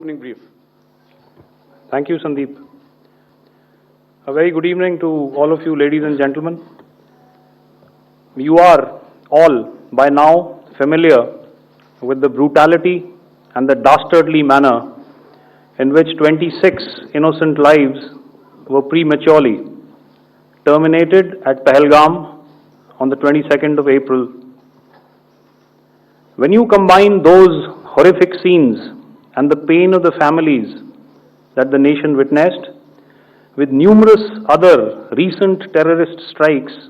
Opening brief. Thank you, Sandeep. A very good evening to all of you, ladies and gentlemen. You are all by now familiar with the brutality and the dastardly manner in which 26 innocent lives were prematurely terminated at Pahalgam on the 22nd of April. When you combine those horrific scenes and the pain of the families that the nation witnessed, with numerous other recent terrorist strikes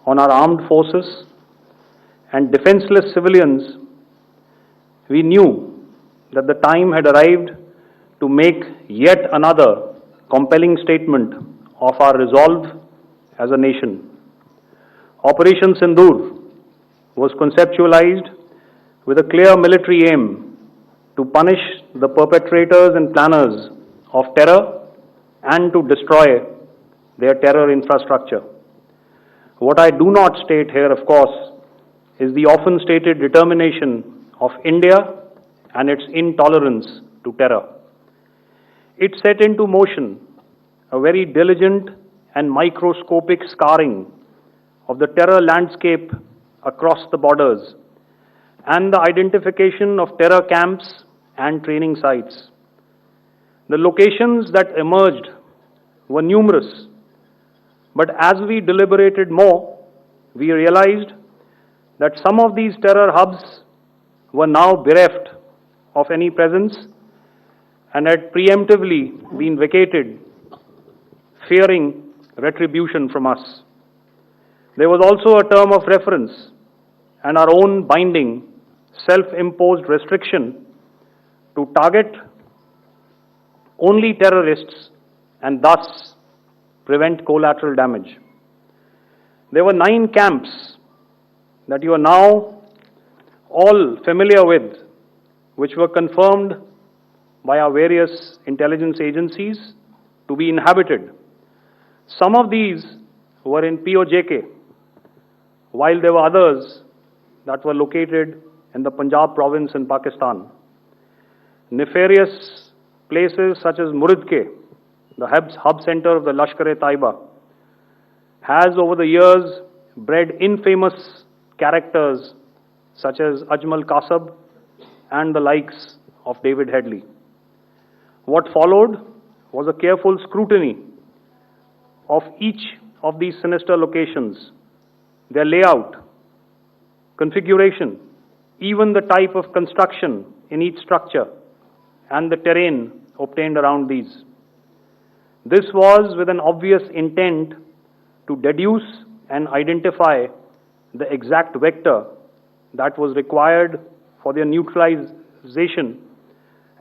on our armed forces and defenseless civilians, we knew that the time had arrived to make yet another compelling statement of our resolve as a nation. Operation Sindoor was conceptualized with a clear military aim to punish the perpetrators and planners of terror and to destroy their terror infrastructure. What I do not state here, of course, is the often stated determination of India and its intolerance to terror. It set into motion a very diligent and microscopic scarring of the terror landscape across the borders and the identification of terror camps and training sites. The locations that emerged were numerous, but as we deliberated more, we realized that some of these terror hubs were now bereft of any presence and had preemptively been vacated, fearing retribution from us. There was also a term of reference and our own binding, self-imposed restriction to target only terrorists and thus prevent collateral damage. There were 9 camps that you are now all familiar with, which were confirmed by our various intelligence agencies to be inhabited. Some of these were in POJK, while there were others that were located in the Punjab province in Pakistan. Nefarious places such as Muridke, the hub center of the Lashkar-e-Taiba, has over the years bred infamous characters such as Ajmal Kasab and the likes of David Headley. What followed was a careful scrutiny of each of these sinister locations, their layout, configuration, even the type of construction in each structure, and the terrain obtained around these. This was with an obvious intent to deduce and identify the exact vector that was required for their neutralization,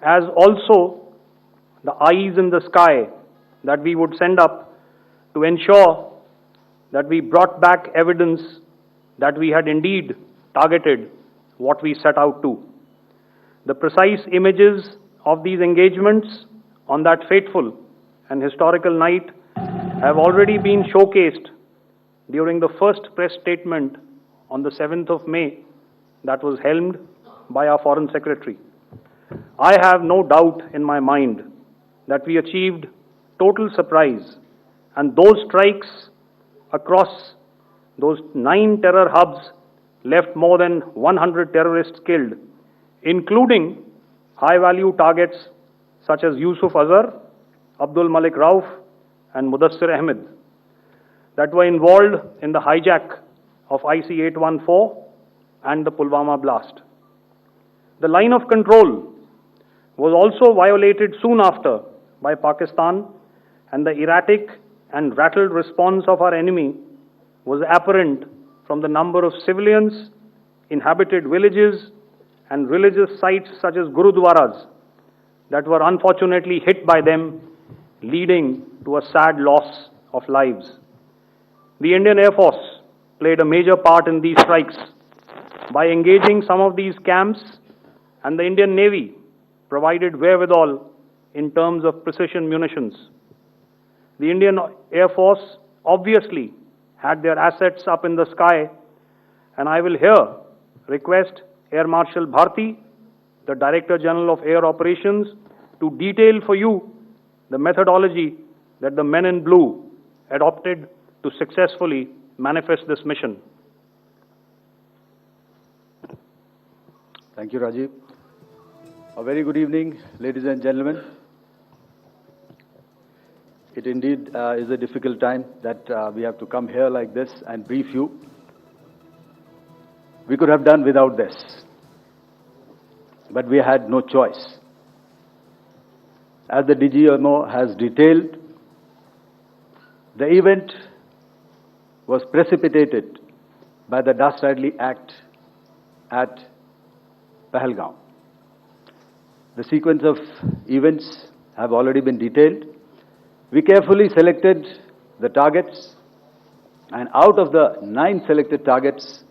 as also the eyes in the sky that we would send up to ensure that we brought back evidence that we had indeed targeted what we set out to. The precise images of these engagements on that fateful and historical night have already been showcased during the first press statement on the 7th of May that was helmed by our Foreign Secretary. I have no doubt in my mind that we achieved total surprise, and those strikes across those 9 terror hubs left more than 100 terrorists killed, including high-value targets such as Yusuf Azhar, Abdul Malik Rauf, and Mudassir Ahmed that were involved in the hijack of IC-814 and the Pulwama blast. The line of control was also violated soon after by Pakistan, and the erratic and rattled response of our enemy was apparent from the number of civilians, inhabited villages, and religious sites such as Gurudwaras that were unfortunately hit by them, leading to a sad loss of lives. The Indian Air Force played a major part in these strikes by engaging some of these camps, and the Indian Navy provided wherewithal in terms of precision munitions. The Indian Air Force obviously had their assets up in the sky, and I will here request Air Marshal Bharti, the Director General of Air Operations, to detail for you the methodology that the men in blue adopted to successfully manifest this mission. Thank you, Rajiv. A very good evening, ladies and gentlemen. It indeed is a difficult time that we have to come here like this and brief you. We could have done without this, but we had no choice. As the DGMO has detailed, the event was precipitated by the dastardly act at Pahalgam. The sequence of events have already been detailed. We carefully selected the targets, and out of the 9 selected targets,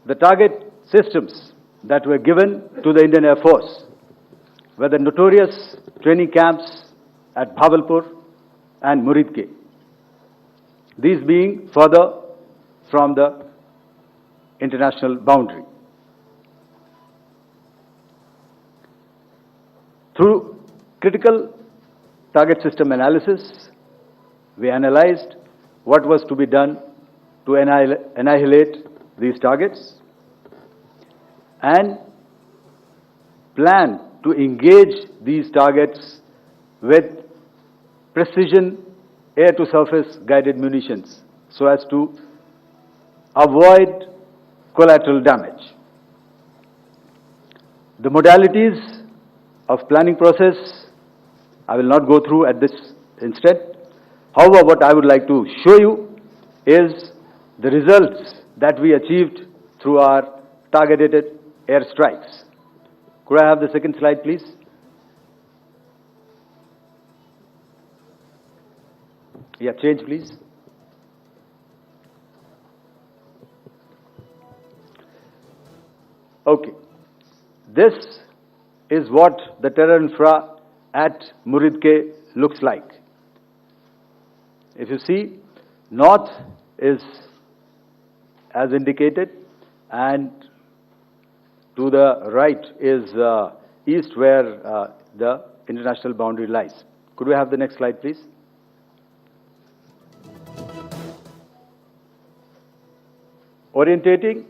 the target systems that were given to the Indian Air Force were the notorious training camps at Bhavalpur and Muridke, these being further from the international boundary. Through critical target system analysis, we analyzed what was to be done to annihilate these targets and plan to engage these targets with precision air-to-surface guided munitions so as to avoid collateral damage. The modalities of planning process I will not go through at this instant. However, what I would like to show you is the results that we achieved through our targeted air strikes. Could I have the second slide, please? Yeah, change, please. Okay. This is what the terror infra at Muridke looks like. If you see, north is as indicated, and to the right is east, where the international boundary lies. Could we have the next slide, please? Orientating.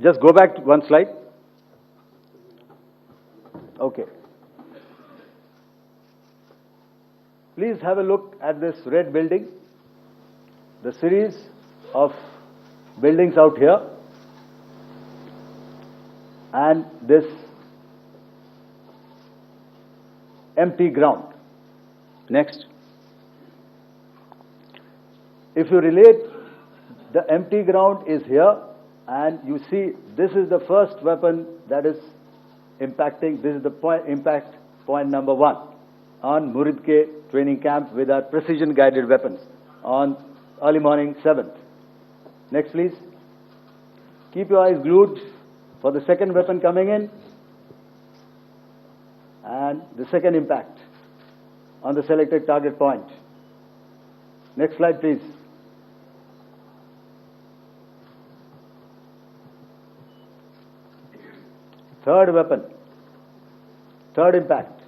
Just go back to one slide. Okay. Please have a look at this red building, the series of buildings out here, and this empty ground. Next. If you relate, the empty ground is here, and you see this is the first weapon that is impacting. This is the impact point number 1 on Muridke training camp with our precision guided weapons on early morning 7th. Next, please. Keep your eyes glued for the second weapon coming in and the second impact on the selected target point. Next slide, please. Third weapon, third impact.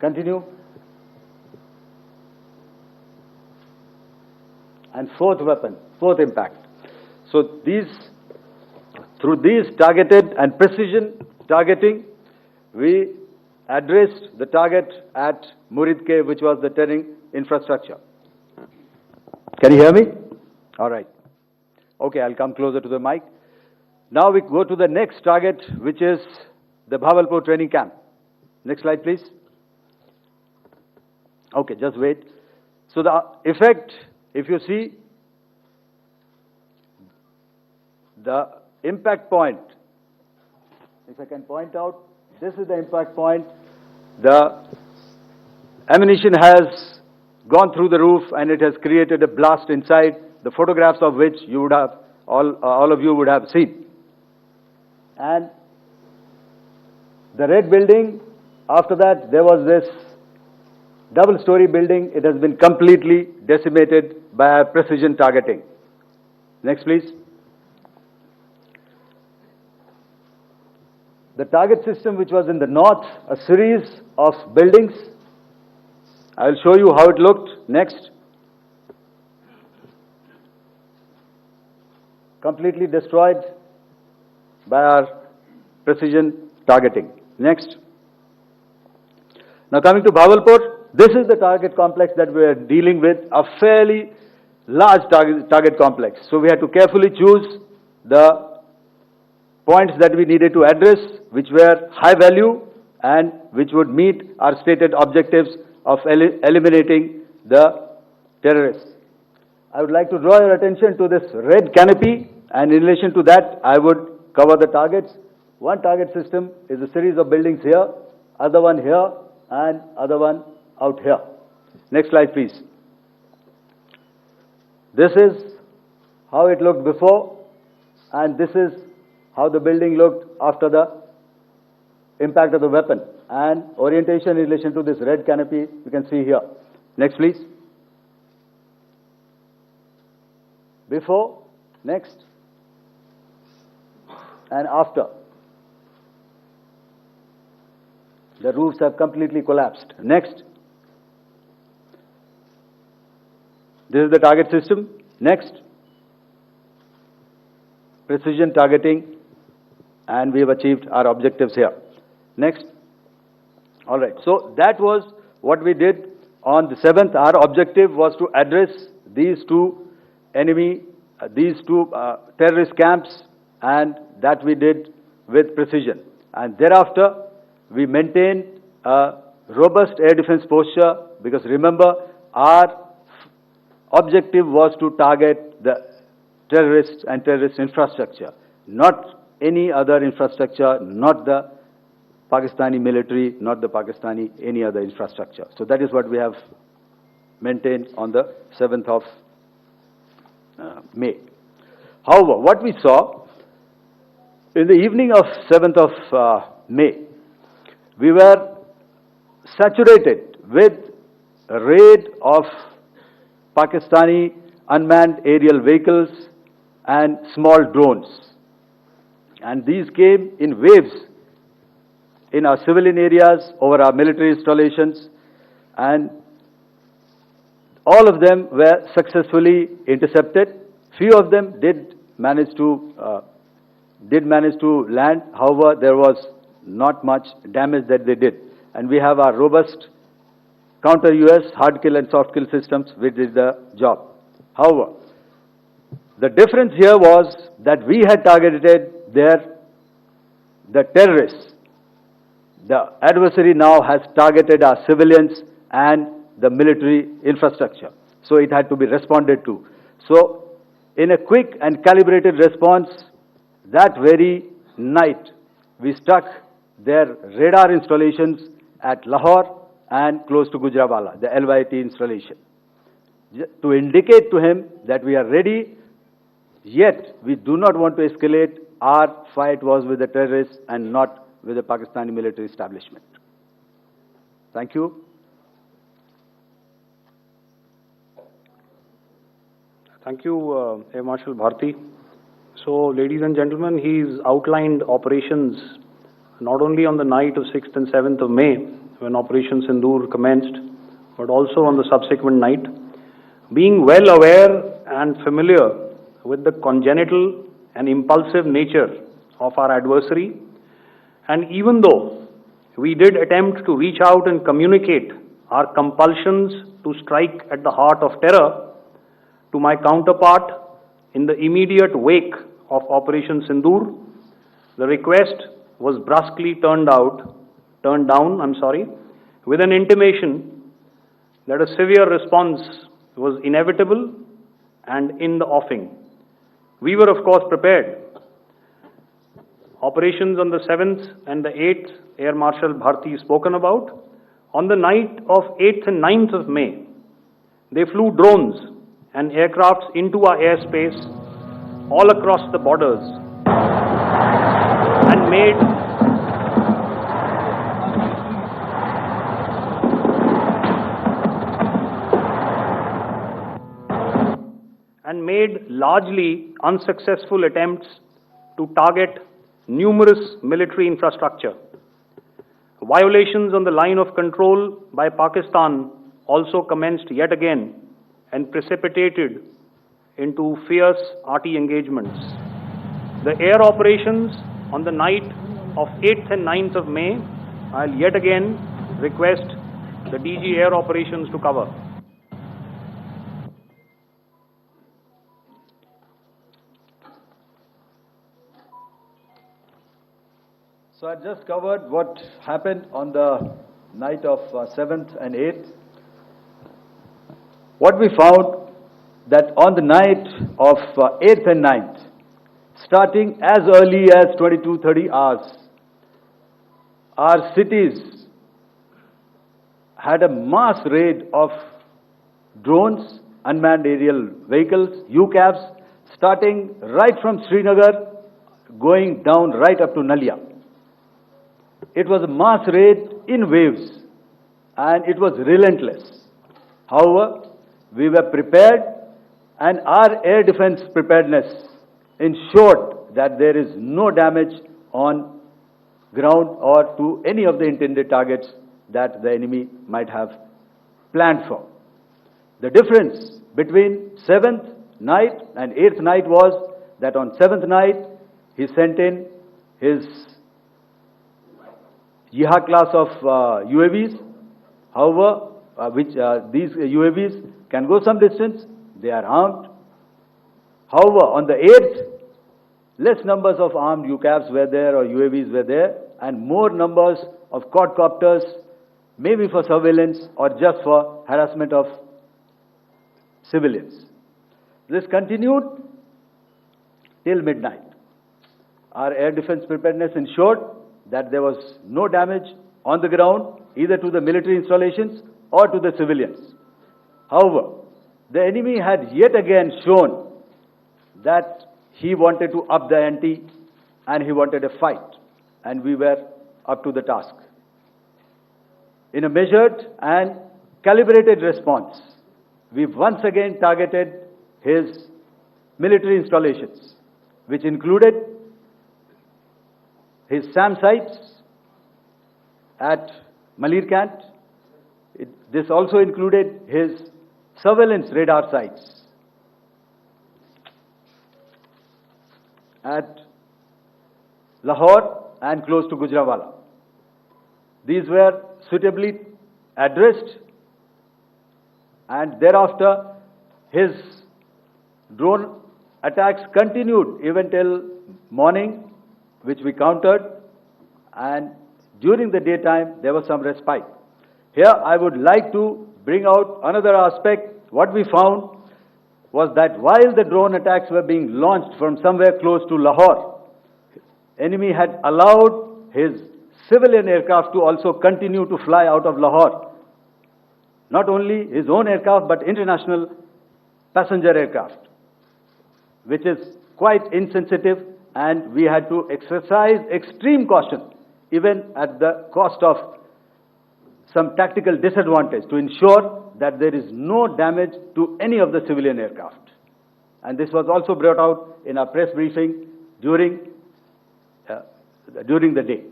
Continue. And fourth weapon, fourth impact. So through these targeted and precision targeting, we addressed the target at Muridke, which was the terrain infrastructure. Can you hear me? All right. Okay, I'll come closer to the mic. Now we go to the next target, which is the Bhavalpur training camp. Next slide, please. Okay, just wait. So the effect, if you see, the impact point, if I can point out, this is the impact point. The ammunition has gone through the roof and it has created a blast inside, the photographs of which you would have, all of you would have seen. And the red building, after that there was this double-story building. It has been completely decimated by our precision targeting. Next, please. the target system which was in the north, a series of buildings. I will show you how it looked. Next. Completely destroyed by our precision targeting. Next. Now coming to Bhavalpur, this is the target complex that we are dealing with, a fairly large target complex. So we had to carefully choose the points that we needed to address, which were high value and which would meet our stated objectives of eliminating the terrorists. I would like to draw your attention to this red canopy, and in relation to that, I would cover the targets. One target system is a series of buildings here, other one here, and other one out here. Next slide, please. This is how it looked before, and this is how the building looked after the impact of the weapon. And orientation in relation to this red canopy, you can see here. Next, please. Before, next, and after. The roofs have completely collapsed. Next. This is the target system. Next. Precision targeting, and we have achieved our objectives here. Next. All right. So that was what we did on the 7th. Our objective was to address these two terrorist camps, and that we did with precision. And thereafter, we maintained a robust air defense posture, because remember, our objective was to target the terrorists and terrorist infrastructure, not any other infrastructure, not the Pakistani military, not the Pakistani any other infrastructure. So that is what we have maintained on the 7th of May. However, what we saw in the evening of 7th of May, we were saturated with a raid of Pakistani unmanned aerial vehicles and small drones. And these came in waves in our civilian areas, over our military installations, and all of them were successfully intercepted. Few of them did manage to land. However, there was not much damage that they did. And we have our robust counter-US hard kill and soft kill systems which did the job. However, the difference here was that we had targeted the terrorists. The adversary now has targeted our civilians and the military infrastructure. So it had to be responded to. So in a quick and calibrated response, that very night, we struck their radar installations at Lahore and close to Gujranwala, the LYT installation, to indicate to him that we are ready, yet we do not want to escalate. Our fight was with the terrorists and not with the Pakistani military establishment. Thank you. Thank you, Air Marshal Bharti. So, ladies and gentlemen, he's outlined operations not only on the night of 6th and 7th of May, when Operation Sindoor commenced, but also on the subsequent night. Being well aware and familiar with the congenital and impulsive nature of our adversary, and even though we did attempt to reach out and communicate our compulsions to strike at the heart of terror to my counterpart in the immediate wake of Operation Sindoor, the request was brusquely turned down, with an intimation that a severe response was inevitable and in the offing. We were, of course, prepared. Operations on the 7th and the 8th, Air Marshal Bharti spoken about. On the night of 8th and 9th of May, they flew drones and aircrafts into our airspace all across the borders and made largely unsuccessful attempts to target numerous military infrastructure. Violations on the line of control by Pakistan also commenced yet again and precipitated into fierce RT engagements. The air operations on the night of 8th and 9th of May, I'll yet again request the DG Air Operations to cover. So I just covered what happened on the night of 7th and 8th. What we found that on the night of 8th and 9th, starting as early as 22:30 hours, our cities had a mass raid of drones, unmanned aerial vehicles, UCAVs, starting right from Srinagar, going down right up to Nalia. It was a mass raid in waves, and it was relentless. However, we were prepared, and our air defense preparedness ensured that there is no damage on ground or to any of the intended targets that the enemy might have planned for. The difference between 7th night and 8th night was that on 7th night, he sent in his Jihad class of UAVs. However, these UAVs can go some distance, they are armed. However, on the 8th, less numbers of armed UCAVs were there or UAVs were there, and more numbers of quadcopters, maybe for surveillance or just for harassment of civilians. This continued till midnight. Our air defense preparedness ensured that there was no damage on the ground, either to the military installations or to the civilians. However, the enemy had yet again shown that he wanted to up the ante and he wanted a fight, and we were up to the task. In a measured and calibrated response, we once again targeted his military installations, which included his SAM sites at Malirkant. This also included his surveillance radar sites at Lahore and close to Gujranwala. These were suitably addressed, and thereafter his drone attacks continued even till morning, which we countered, and during the daytime there was some respite. Here I would like to bring out another aspect. What we found was that while the drone attacks were being launched from somewhere close to Lahore, enemy had allowed his civilian aircraft to also continue to fly out of Lahore. Not only his own aircraft, but international passenger aircraft, which is quite insensitive, and we had to exercise extreme caution, even at the cost of some tactical disadvantage, to ensure that there is no damage to any of the civilian aircraft. And this was also brought out in our press briefing during the day.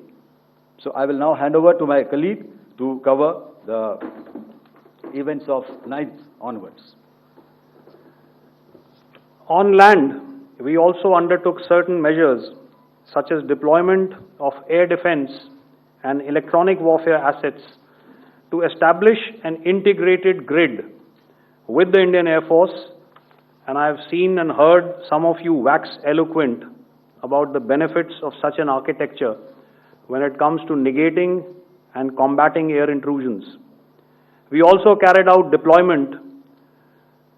So I will now hand over to my colleague to cover the events of 9th onwards. On land, we also undertook certain measures such as deployment of air defense and electronic warfare assets to establish an integrated grid with the Indian Air Force, and I have seen and heard some of you wax eloquent about the benefits of such an architecture when it comes to negating and combating air intrusions. We also carried out deployment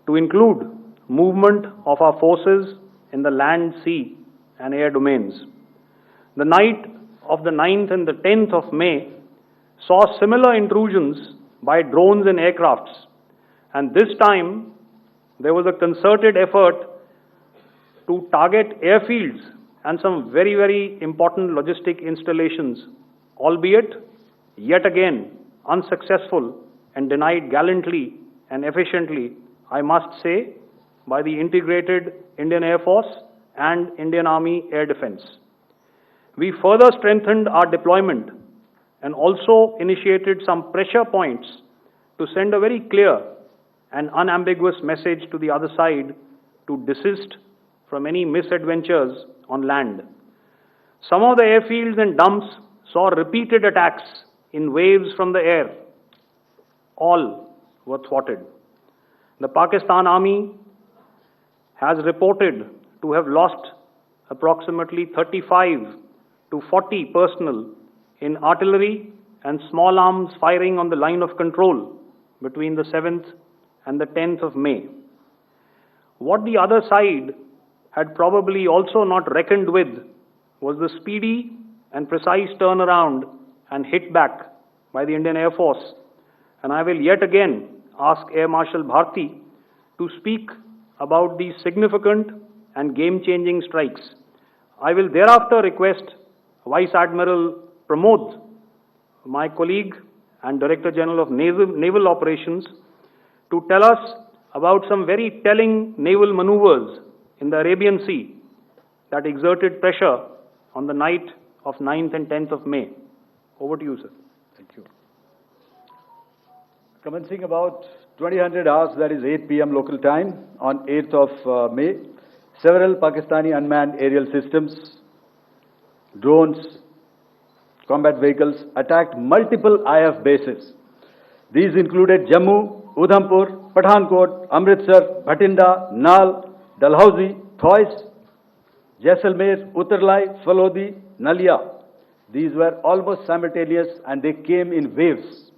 to include movement of our forces in the land, sea and air domains. The night of the 9th and the 10th of May saw similar intrusions by drones and aircrafts, and this time there was a concerted effort to target airfields and some very, very important logistic installations, albeit yet again unsuccessful and denied gallantly and efficiently, I must say, by the integrated Indian Air Force and Indian Army Air Defense. We further strengthened our deployment and also initiated some pressure points to send a very clear and unambiguous message to the other side to desist from any misadventures on land. Some of the airfields and dumps saw repeated attacks in waves from the air. All were thwarted. The Pakistan Army has reported to have lost approximately 35 to 40 personnel in artillery and small arms firing on the line of control between the 7th and the 10th of May. What the other side had probably also not reckoned with was the speedy and precise turnaround and hit back by the Indian Air Force. And I will yet again ask Air Marshal Bharti to speak about these significant and game-changing strikes. I will thereafter request Vice Admiral Pramod, my colleague and Director General of Naval Operations, to tell us about some very telling naval maneuvers in the Arabian Sea that exerted pressure on the night of 9th and 10th of May. Over to you, sir. Thank you. Commencing about 2000 hours, that is 8 p.m. local time, on 8th of May, several Pakistani unmanned aerial systems, drones, combat vehicles attacked multiple IF bases. These included Jammu, Udhampur, Pathankot, Amritsar, Bhatinda, Nal, Dalhousie, Thois, Jaisalmer, Uttarlai, Falodi, Nalia. These were almost simultaneous and they came in waves.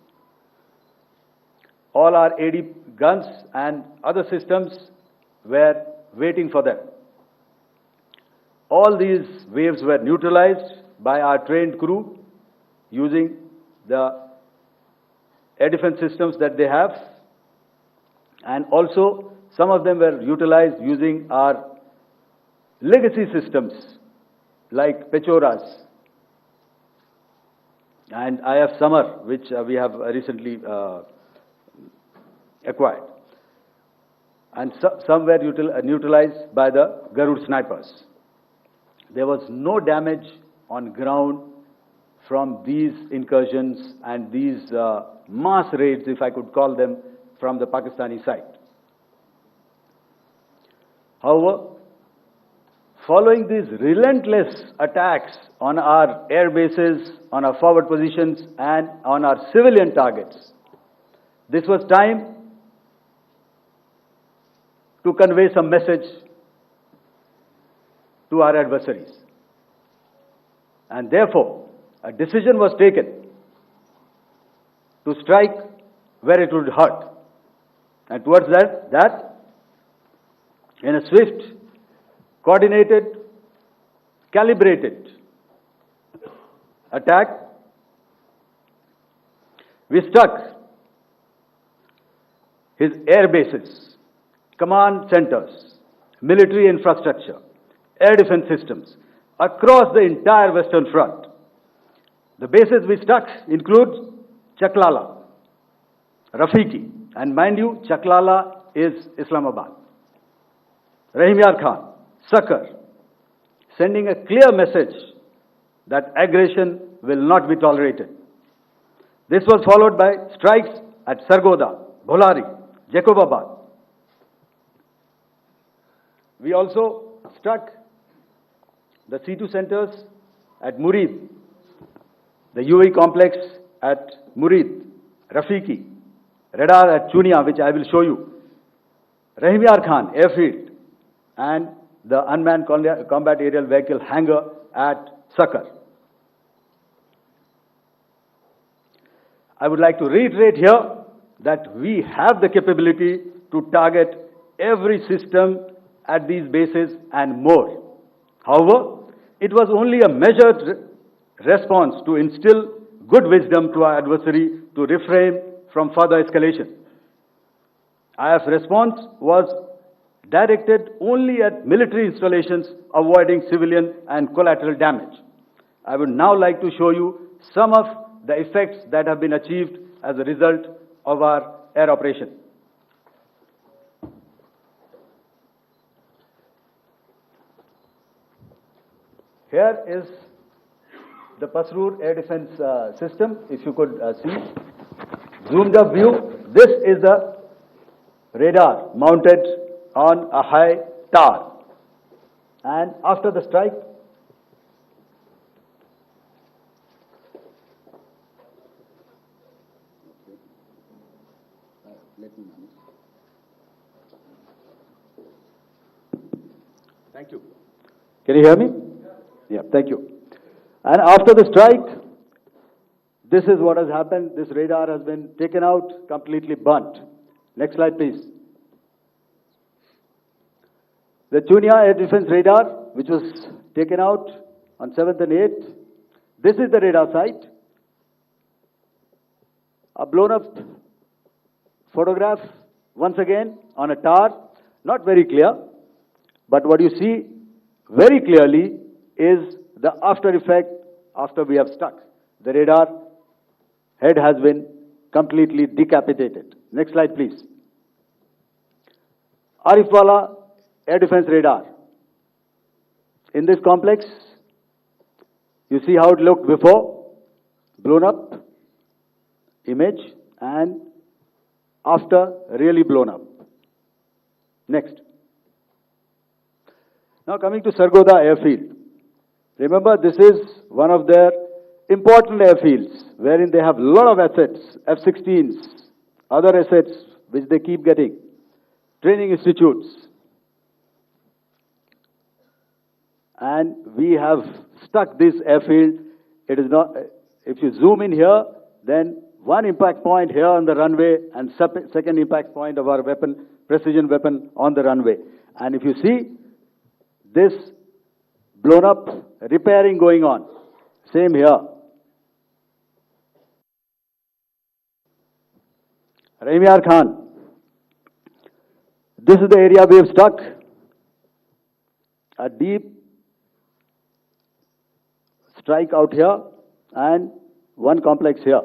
All our AD guns and other systems were waiting for them. All these waves were neutralized by our trained crew using the air defense systems that they have, and also some of them were utilized using our legacy systems like Pechoras and IF Summer, which we have recently acquired. And some were neutralized by the Garud snipers. There was no damage on ground from these incursions and these mass raids, if I could call them, from the Pakistani side. However, following these relentless attacks on our air bases, on our forward positions, and on our civilian targets, this was time to convey some message to our adversaries. And therefore, a decision was taken to strike where it would hurt. And towards that, in a swift, coordinated, calibrated attack, we struck his air bases, command centers, military infrastructure, air defense systems across the entire Western Front. The bases we struck include Chaklala, Rafiki, and mind you, Chaklala is Islamabad. Rahim Yar Khan, Sakar, sending a clear message that aggression will not be tolerated. This was followed by strikes at Sargoda, Bholari, Jacobabad. We also struck the C2 centers at Murid, the UAE complex at Murid, Rafiki, radar at Chunia, which I will show you, Rahim Yar Khan airfield, and the unmanned combat aerial vehicle hangar at Sakar. I would like to reiterate here that we have the capability to target every system at these bases and more. However, it was only a measured response to instill good wisdom to our adversary to refrain from further escalation. IF response was directed only at military installations, avoiding civilian and collateral damage. I would now like to show you some of the effects that have been achieved as a result of our air operation. Here is the Pasrur air defense system, if you could see. Zoomed up view, this is the radar mounted on a high tower. And after the strike, thank you. Can you hear me? Yeah, thank you. And after the strike, this is what has happened. This radar has been taken out, completely burnt. Next slide, please. The Chunia air defense radar, which was taken out on 7th and 8th. This is the radar site. A blown up photograph, once again, on a tower. Not very clear, but what you see very clearly is the after effect after we have struck. The radar head has been completely decapitated. Next slide, please. Arifwala air defense radar. In this complex, you see how it looked before, blown up image, and after really blown up. Next. Now coming to Sargodha airfield. Remember, this is one of their important airfields wherein they have a lot of assets, F-16s, other assets which they keep getting, training institutes. And we have stuck this airfield. It is not, if you zoom in here, then one impact point here on the runway and second impact point of our weapon, precision weapon on the runway. And if you see, this blown up, repairing going on. Same here. Raimiar Khan. This is the area we have struck. A deep strike out here and one complex here.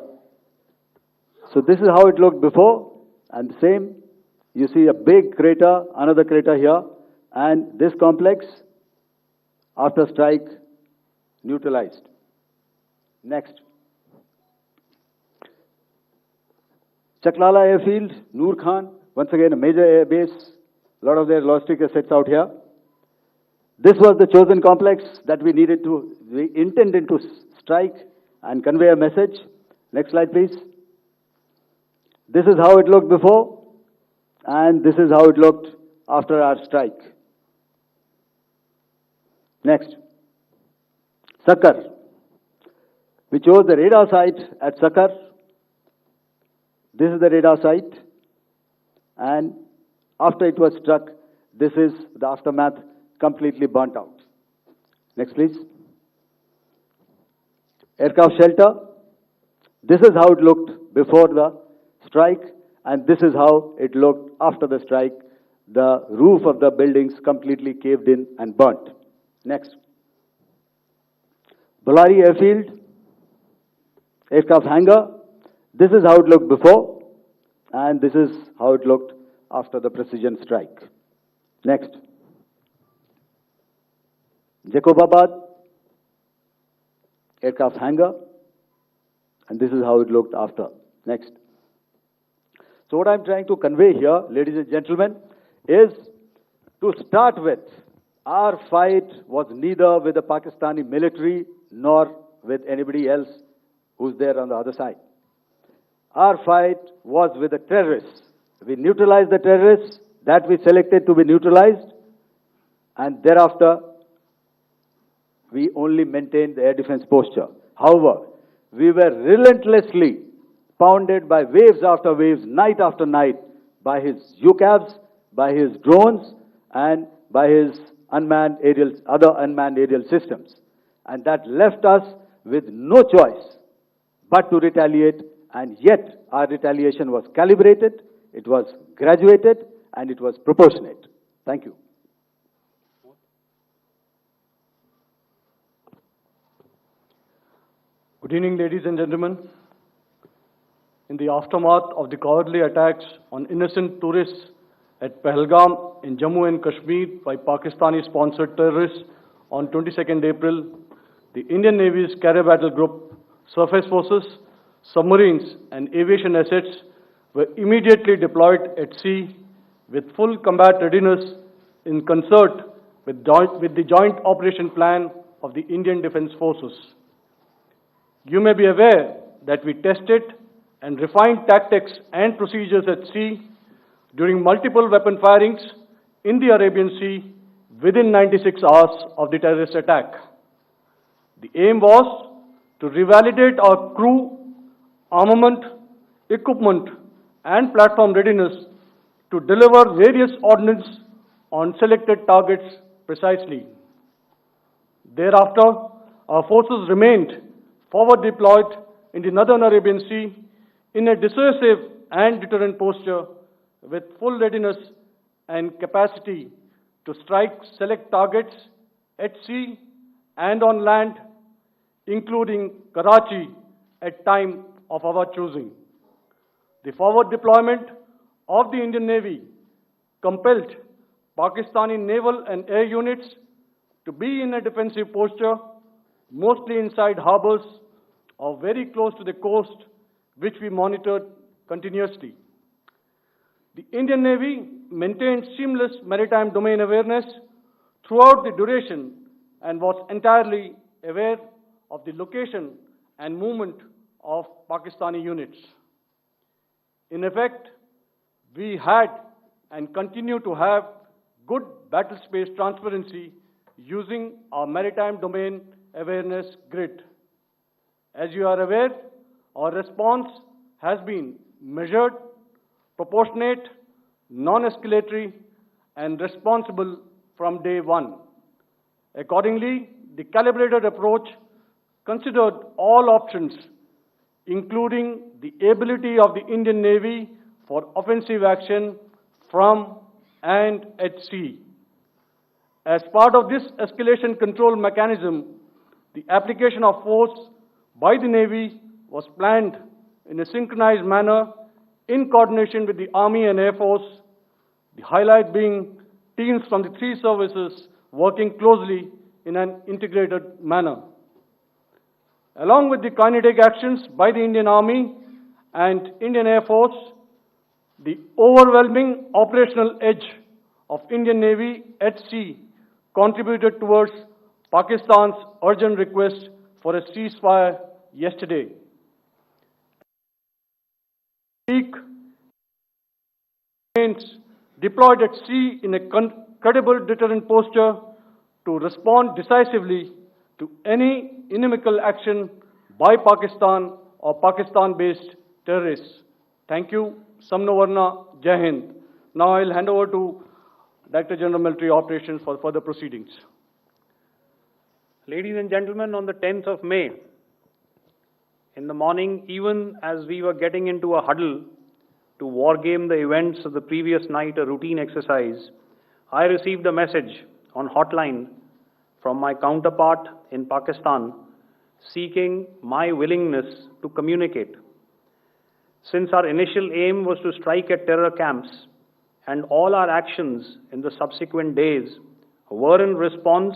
So this is how it looked before, and same, you see a big crater, another crater here, and this complex, after strike, neutralized. Next. Chaklala airfield, Noor Khan, once again a major air base, a lot of their logistic assets out here. This was the chosen complex that we intended to strike and convey a message. Next slide, please. This is how it looked before, and this is how it looked after our strike. Next. Sakar. We chose the radar site at Sakar. This is the radar site, and after it was struck, this is the aftermath, completely burnt out. Next, please. Aircraft shelter. This is how it looked before the strike, and this is how it looked after the strike. The roof of the buildings completely caved in and burnt. Next. Ballari airfield, aircraft hangar. This is how it looked before, and this is how it looked after the precision strike. Next. Jacobabad, aircraft hangar, and this is how it looked after. Next. So what I'm trying to convey here, ladies and gentlemen, is to start with, our fight was neither with the Pakistani military nor with anybody else who's there on the other side. Our fight was with the terrorists. We neutralized the terrorists that we selected to be neutralized, and thereafter we only maintained the air defense posture. However, we were relentlessly pounded by waves after waves, night after night, by his UCAVs, by his drones, and by his other unmanned aerial systems. And that left us with no choice but to retaliate, and yet our retaliation was calibrated, it was graduated, and it was proportionate. Thank you. Good evening, ladies and gentlemen. In the aftermath of the cowardly attacks on innocent tourists at Pahalgam in Jammu and Kashmir by Pakistani-sponsored terrorists on 22nd April the Indian Navy's Carrier Battle Group, surface forces, submarines, and aviation assets were immediately deployed at sea with full combat readiness in concert with the Joint Operation Plan of the Indian Defence Forces. You may be aware that we tested and refined tactics and procedures at sea during multiple weapon firings in the Arabian Sea within 96 hours of the terrorist attack. The aim was to revalidate our crew, armament, equipment, and platform readiness to deliver various ordnance on selected targets precisely. Thereafter, our forces remained forward deployed in the Northern Arabian Sea in a dissuasive and deterrent posture with full readiness and capacity to strike select targets at sea and on land, including Karachi at time of our choosing. The forward deployment of the Indian Navy compelled Pakistani naval and air units to be in a defensive posture, mostly inside harbors or very close to the coast, which we monitored continuously. The Indian Navy maintained seamless maritime domain awareness throughout the duration and was entirely aware of the location and movement of Pakistani units. In effect, we had and continue to have good battle space transparency using our maritime domain awareness grid. As you are aware, our response has been measured, proportionate, non-escalatory, and responsible from day one. Accordingly, the calibrated approach considered all options, including the ability of the Indian Navy for offensive action from and at sea. As part of this escalation control mechanism, the application of force by the Navy was planned in a synchronized manner in coordination with the Army and Air Force, the highlight being teams from the three services working closely in an integrated manner. Along with the kinetic actions by the Indian Army and Indian Air Force, the overwhelming operational edge of Indian Navy at sea contributed towards Pakistan's urgent request for a ceasefire yesterday. Remains deployed at sea in a credible deterrent posture to respond decisively to any inimical action by Pakistan or Pakistan-based terrorists. Thank you. Samno Varna, Jai Hind. Now I'll hand over to Director General Military Operations for further proceedings. Ladies and gentlemen, on the 10th of May, in the morning, even as we were getting into a huddle to wargame the events of the previous night, a routine exercise, I received a message on hotline from my counterpart in Pakistan seeking my willingness to communicate. Since our initial aim was to strike at terror camps, and all our actions in the subsequent days were in response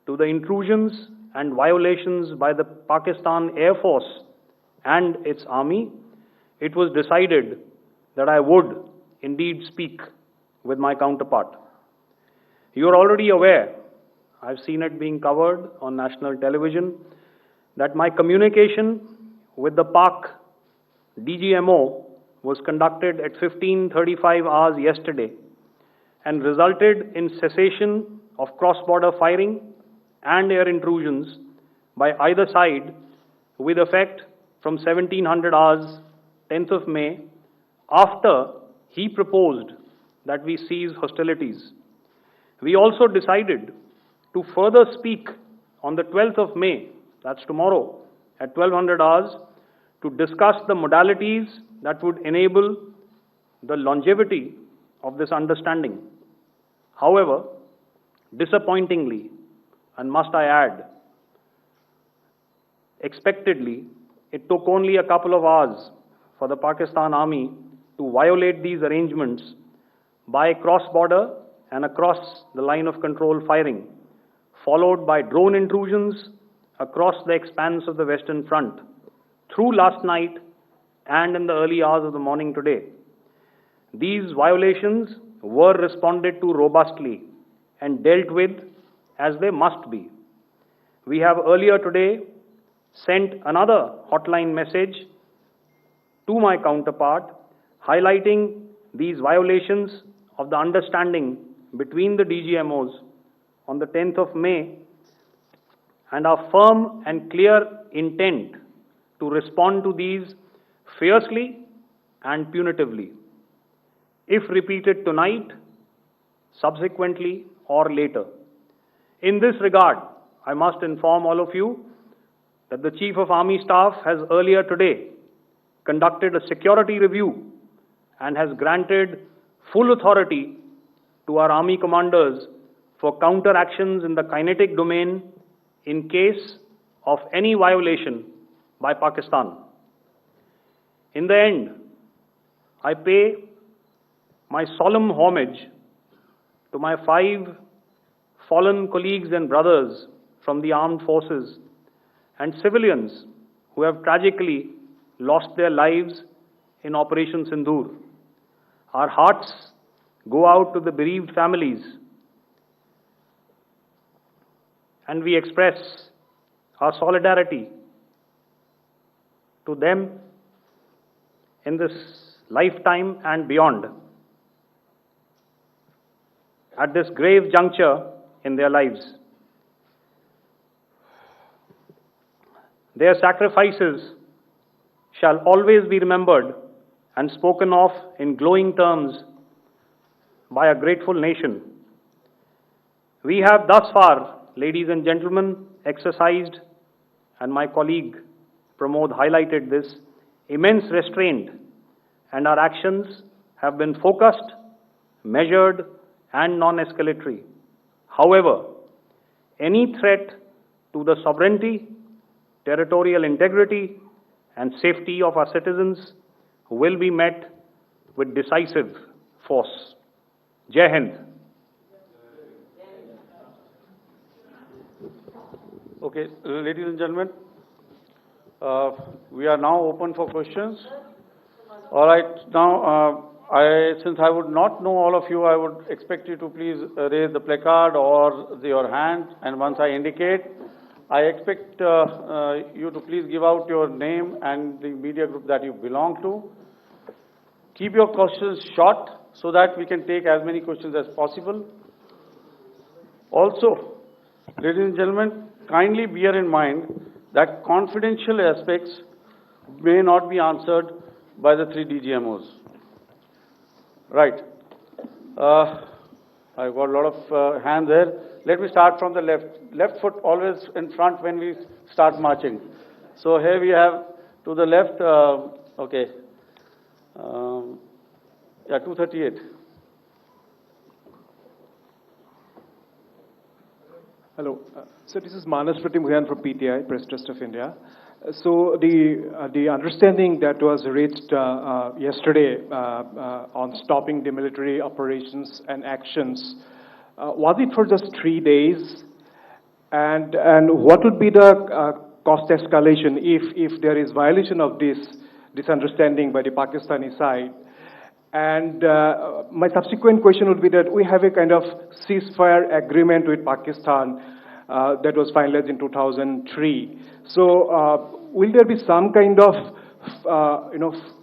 to the intrusions and violations by the Pakistan Air Force and its army, it was decided that I would indeed speak with my counterpart. You are already aware, I've seen it being covered on national television, that my communication with the Pak DGMO was conducted at 15:35 hours yesterday and resulted in cessation of cross-border firing and air intrusions by either side with effect from 1700 hours, 10th of May, after he proposed that we cease hostilities. We also decided to further speak on the 12th of May, that's tomorrow, at 1200 hours, to discuss the modalities that would enable the longevity of this understanding. However, disappointingly, and must I add, expectedly, it took only a couple of hours for the Pakistan Army to violate these arrangements by cross-border and across the line of control firing, followed by drone intrusions across the expanse of the Western Front through last night and in the early hours of the morning today. These violations were responded to robustly and dealt with as they must be. We have earlier today sent another hotline message to my counterpart highlighting these violations of the understanding between the DGMOs on the 10th of May and our firm and clear intent to respond to these fiercely and punitively, if repeated tonight, subsequently, or later. In this regard, I must inform all of you that the Chief of Army Staff has earlier today conducted a security review and has granted full authority to our Army commanders for counter-actions in the kinetic domain in case of any violation by Pakistan. In the end, I pay my solemn homage to my 5 fallen colleagues and brothers from the armed forces and civilians who have tragically lost their lives in Operation Sindoor. Our hearts go out to the bereaved families, and we express our solidarity to them in this lifetime and beyond, at this grave juncture in their lives. Their sacrifices shall always be remembered and spoken of in glowing terms by a grateful nation. We have thus far, ladies and gentlemen, exercised, and my colleague Pramod highlighted this, immense restraint, and our actions have been focused, measured, and non-escalatory. However, any threat to the sovereignty, territorial integrity, and safety of our citizens will be met with decisive force. Jai Hind. Okay, ladies and gentlemen, we are now open for questions. All right, now, since I would not know all of you, I would expect you to please raise the placard or your hand, and once I indicate, I expect you to please give out your name and the media group that you belong to. Keep your questions short so that we can take as many questions as possible. Also, ladies and gentlemen, kindly bear in mind that confidential aspects may not be answered by the 3 DGMOs. Right. I've got a lot of hands there. Let me start from the left. Left foot always in front when we start marching. So here we have to the left, okay. Yeah, 238. Hello. So this is Manas Pratimudyan from PTI, Press Trust of India. So the understanding that was reached yesterday on stopping the military operations and actions, was it for just 3 days? And what would be the cost escalation if there is violation of this understanding by the Pakistani side? And my subsequent question would be that we have a kind of ceasefire agreement with Pakistan that was finalized in 2003. So will there be some kind of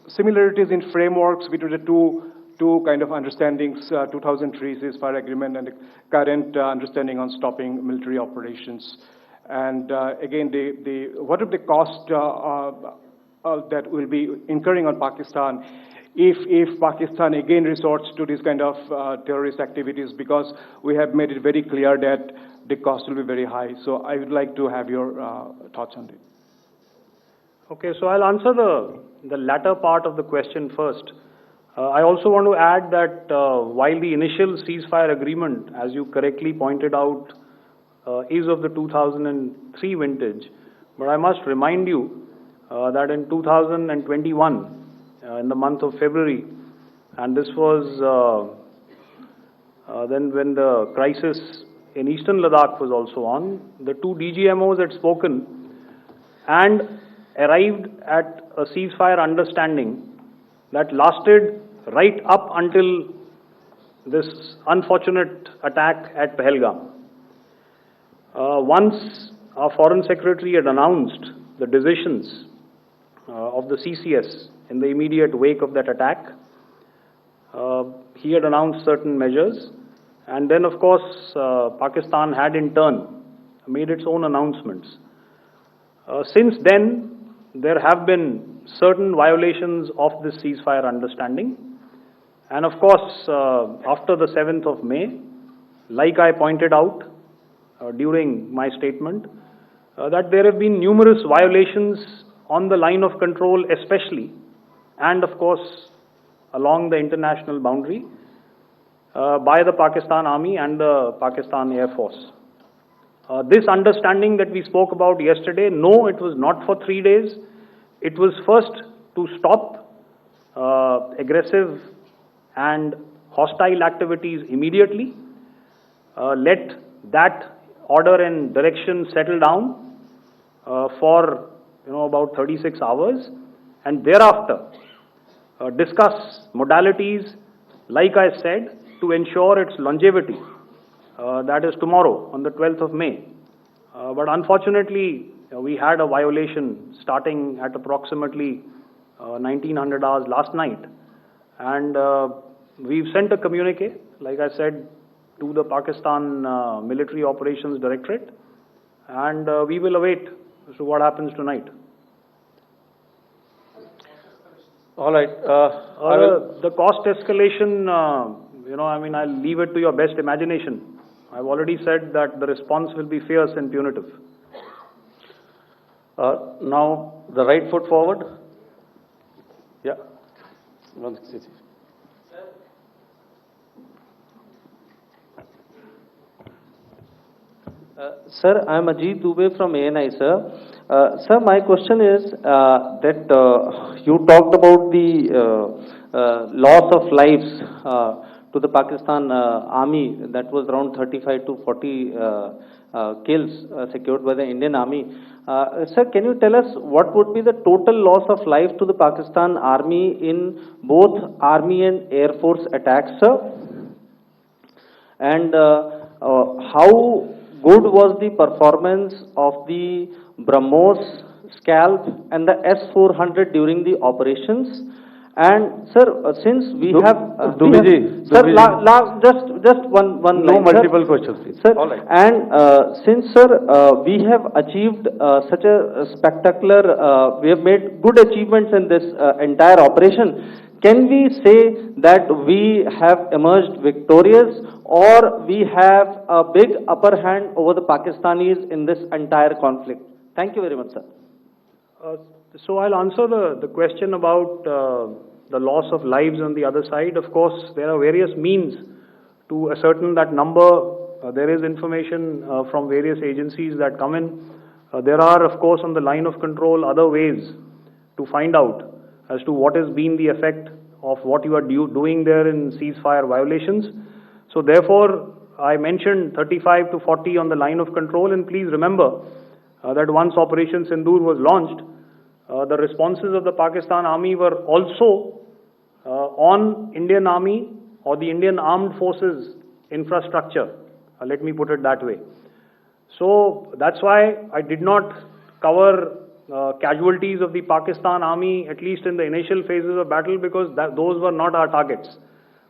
similarities in frameworks between the two kind of understandings, 2003 ceasefire agreement and the current understanding on stopping military operations? And again, what are the cost that will be incurring on Pakistan if Pakistan again resorts to this kind of terrorist activities, because we have made it very clear that the cost will be very high. So I would like to have your thoughts on it. Okay, so I'll answer the latter part of the question first. I also want to add that while the initial ceasefire agreement, as you correctly pointed out, is of the 2003 vintage, but I must remind you that in 2021, in the month of February, and this was then when the crisis in eastern Ladakh was also on. The two DGMOs had spoken and arrived at a ceasefire understanding that lasted right up until this unfortunate attack at Pahalgam. Once our Foreign Secretary had announced the decisions of the CCS in the immediate wake of that attack, he had announced certain measures, and then of course Pakistan had in turn made its own announcements. Since then, there have been certain violations of this ceasefire understanding, and of course after the 7th of May, like I pointed out during my statement, that there have been numerous violations on the line of control especially, and of course along the international boundary by the Pakistan Army and the Pakistan Air Force. This understanding that we spoke about yesterday, no, it was not for 3 days. It was first to stop aggressive and hostile activities immediately, let that order and direction settle down for about 36 hours, and thereafter discuss modalities, like I said, to ensure its longevity. That is tomorrow, on the 12th of May. But unfortunately, we had a violation starting at approximately 1900 hours last night. And we've sent a communique, like I said, to the Pakistan Military Operations Directorate. And we will await as to what happens tonight. All right. The cost escalation, I'll leave it to your best imagination. I've already said that the response will be fierce and punitive. Now, the right foot forward. Yeah. Sir, I am Ajit Dubey from ANI, sir. Sir, my question is that you talked about the loss of lives to the Pakistan Army, that was around 35 to 40 kills secured by the Indian Army. Sir, can you tell us what would be the total loss of life to the Pakistan Army in both Army and Air Force attacks, sir? And how good was the performance of the BrahMos, Scalp and the S-400 during the operations? And sir, since we have just one No line, multiple sir. questions, please. Sir, All right. and since sir, we have achieved such a spectacular, we have made good achievements in this entire operation. Can we say that we have emerged victorious, or we have a big upper hand over the Pakistanis in this entire conflict? Thank you very much, sir. So I'll answer the question about the loss of lives on the other side. Of course, there are various means to ascertain that number. There is information from various agencies that come in. There are, of course, on the line of control, other ways to find out as to what has been the effect of what you are doing there in ceasefire violations. So therefore, I mentioned 35 to 40 on the line of control, and please remember that once Operation Sindoor was launched, the responses of the Pakistan Army were also on Indian Army or the Indian Armed Forces infrastructure. Let me put it that way. So that's why I did not cover casualties of the Pakistan Army, at least in the initial phases of battle, because those were not our targets.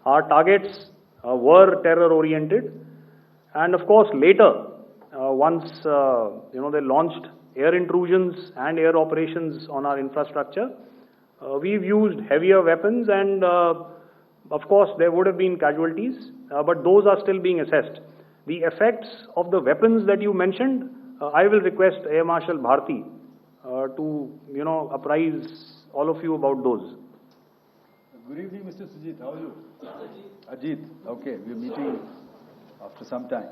Our targets were terror-oriented, and of course later, once they launched air intrusions and air operations on our infrastructure, we've used heavier weapons, and of course there would have been casualties, but those are still being assessed. The effects of the weapons that you mentioned, I will request Air Marshal Bharti to apprise all of you about those. Good evening, Mr. Sujit. How are you? Ajit. Okay, we're meeting after some time.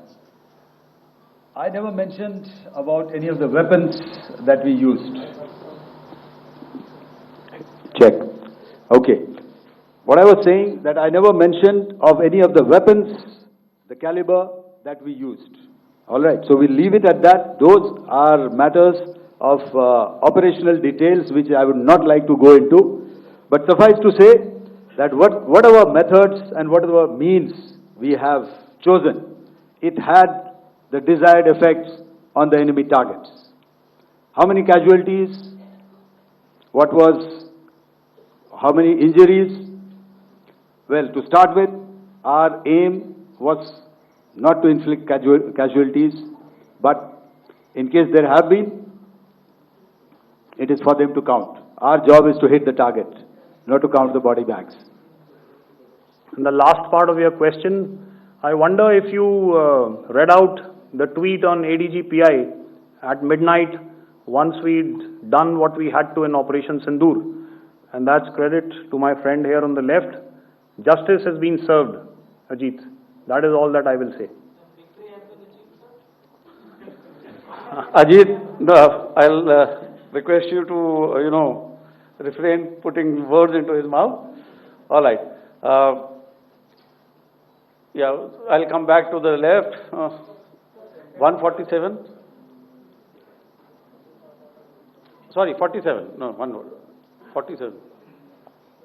I never mentioned about any of the weapons that we used. Check. Okay. What I was saying, that I never mentioned of any of the weapons, the caliber that we used. All right, so we'll leave it at that. Those are matters of operational details which I would not like to go into. But suffice to say that whatever methods and whatever means we have chosen, it had the desired effects on the enemy targets. How many casualties? How many injuries? Well, to start with, our aim was not to inflict casualties, but in case there have been, it is for them to count. Our job is to hit the target, not to count the body bags. And the last part of your question, I wonder if you read out the tweet on ADG-PI at midnight once we'd done what we had to in Operation Sindoor. And that's credit to my friend here on the left. Justice has been served, Ajit. That is all that I will say. Ajit, I'll request you to, refrain putting words into his mouth. All right. Yeah, I'll come back to the left. 147. Sorry, 47. No, 47.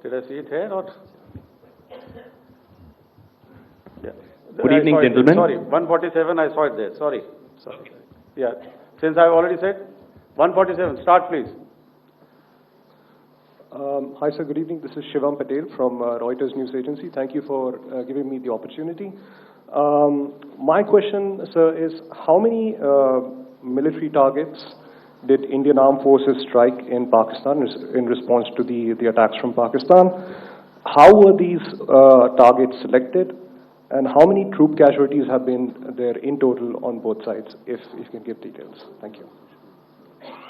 Did I see it here or? Yeah. Good evening, gentlemen. Sorry, 147, I saw it there. Sorry. Yeah. Since I've already said, 147, start please. Hi sir, good evening. This is Shivam Patel from Reuters News Agency. Thank you for giving me the opportunity. My question, sir, is how many military targets did Indian Armed Forces strike in Pakistan in response to the attacks from Pakistan? How were these targets selected? And how many troop casualties have been there in total on both sides, if you can give details? Thank you.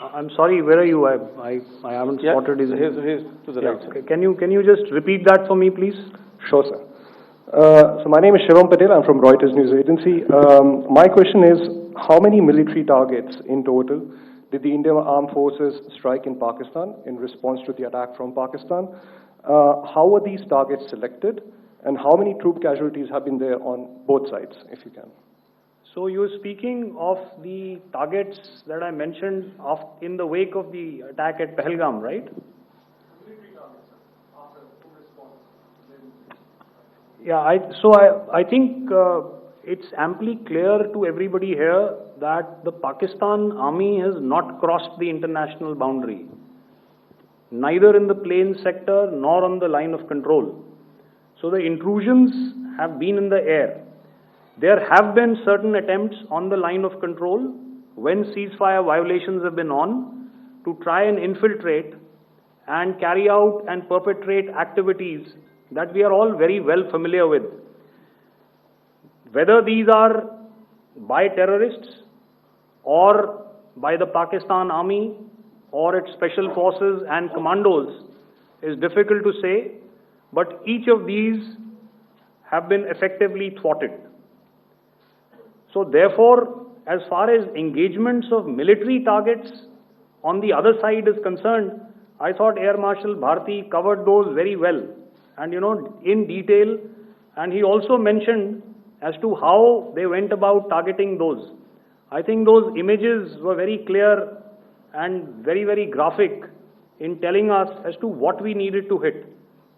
I'm sorry, where are you? I haven't spotted his... Here's to the right. Okay. Can you just repeat that for me, please? Sure, sir. So my name is Shivam Patel. I'm from Reuters News Agency. My question is, how many military targets in total did the Indian Armed Forces strike in Pakistan in response to the attack from Pakistan? How were these targets selected? And how many troop casualties have been there on both sides, if you can? So you're speaking of the targets that I mentioned in the wake of the attack at Pahalgam, right? Military targets, after full response. Yeah, I think it's amply clear to everybody here that the Pakistan army has not crossed the international boundary, neither in the plain sector nor on the line of control. So the intrusions have been in the air. There have been certain attempts on the line of control when ceasefire violations have been on to try and infiltrate and carry out and perpetrate activities that we are all very well familiar with. Whether these are by terrorists or by the Pakistan army or its special forces and commandos is difficult to say, but each of these have been effectively thwarted. So therefore, as far as engagements of military targets on the other side is concerned, I thought Air Marshal Bharti covered those very well and in detail, and he also mentioned as to how they went about targeting those. I think those images were very clear and very, very graphic in telling us as to what we needed to hit.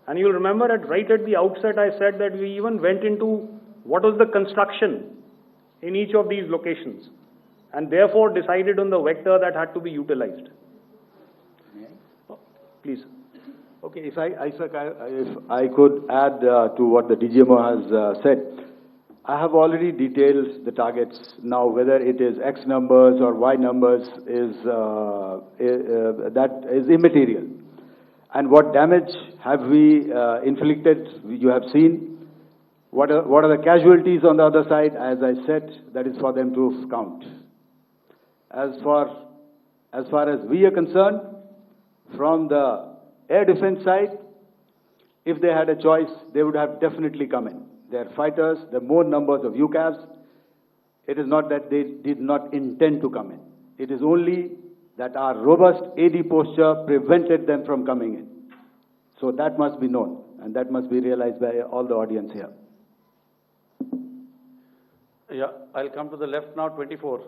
And you'll remember right at the outset I said that we even went into what was the construction in each of these locations and therefore decided on the vector that had to be utilized. Please. Okay, if I could add to what the DGMO has said, I have already detailed the targets. Now, whether it is X numbers or Y numbers that is immaterial. And what damage have we inflicted, you have seen. What are the casualties on the other side? As I said, that is for them to count. As far as we are concerned, from the air defense side, if they had a choice, they would have definitely come in. They are fighters, there are more numbers of UCAVs. It is not that they did not intend to come in. It is only that our robust AD posture prevented them from coming in. So that must be known, and that must be realized by all the audience here. Yeah, I'll come to the left now, 24.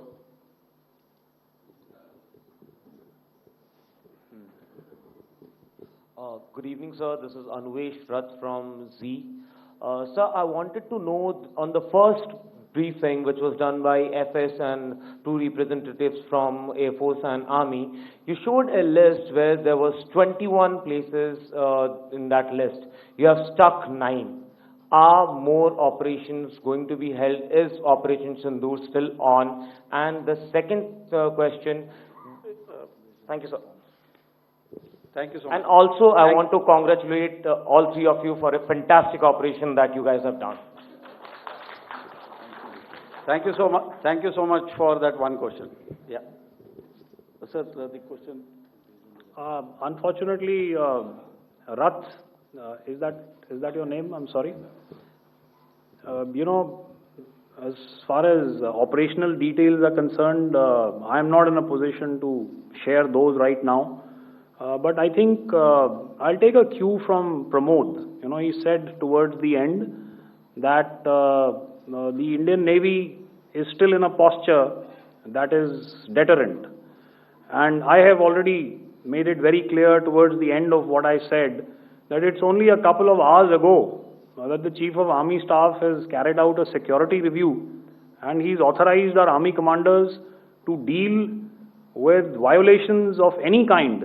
Good evening, sir. This is Anvesh Rath from Z. Sir, I wanted to know on the first briefing, which was done by FS and two representatives from Air Force and Army, you showed a list where there was 21 places in that list. You have stuck 9. Are more operations going to be held? Is Operation Sindoor still on? And the second question, thank you, sir. Thank you so much. And also, I want to congratulate all three of you for a fantastic operation that you guys have done. Thank you so much. Thank you so much for that one question. Yeah. Sir, the question. Unfortunately, Rath, is that your name? I'm sorry. You know, as far as operational details are concerned, I am not in a position to share those right now. But I think I'll take a cue from Pramod. You know, he said towards the end that the Indian Navy is still in a posture that is deterrent. And I have already made it very clear towards the end of what I said that it's only a couple of hours ago that the Chief of Army Staff has carried out a security review and he's authorized our Army commanders to deal with violations of any kind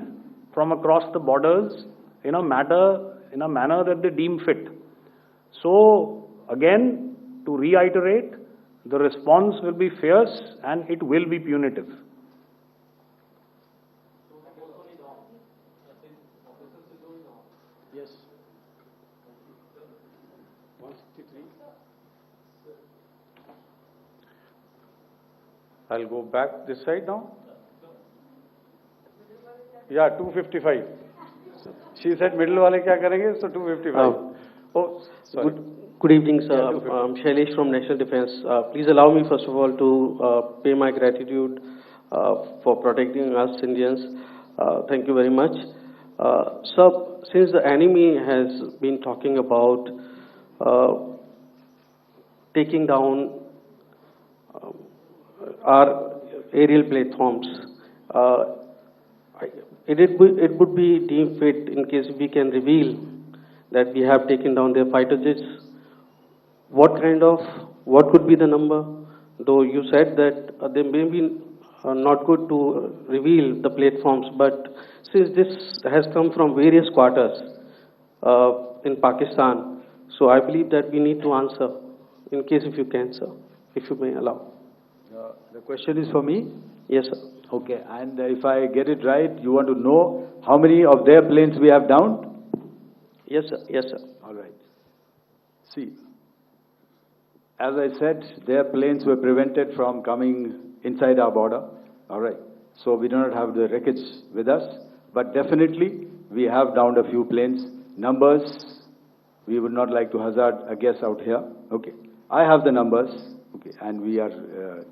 from across the borders in a manner that they deem fit. So, again, to reiterate, the response will be fierce and it will be punitive. Yes. 163. I'll go back this side now. Yeah, 255. She said middle wale kya karenge, so 255. Oh, sorry. Good evening, sir. I'm Shailesh from National Defense. Please allow me, first of all, to pay my gratitude for protecting us Indians. Thank you very much. Sir, since the enemy has been talking about taking down our aerial platforms, it would be deemed fit in case we can reveal that we have taken down their fighter jets. What could be the number? Though you said that they may be not good to reveal the platforms, but since this has come from various quarters in Pakistan, so I believe that we need to answer, in case if you can, sir, if you may allow. The question is for me? Yes, sir. Okay, and if I get it right, you want to know how many of their planes we have downed? Yes, sir. Yes, sir. All right. See, as I said, their planes were prevented from coming inside our border. All right. So we do not have the wreckage with us, but definitely we have downed a few planes. Numbers, we would not like to hazard a guess out here. Okay. I have the numbers. Okay, and we are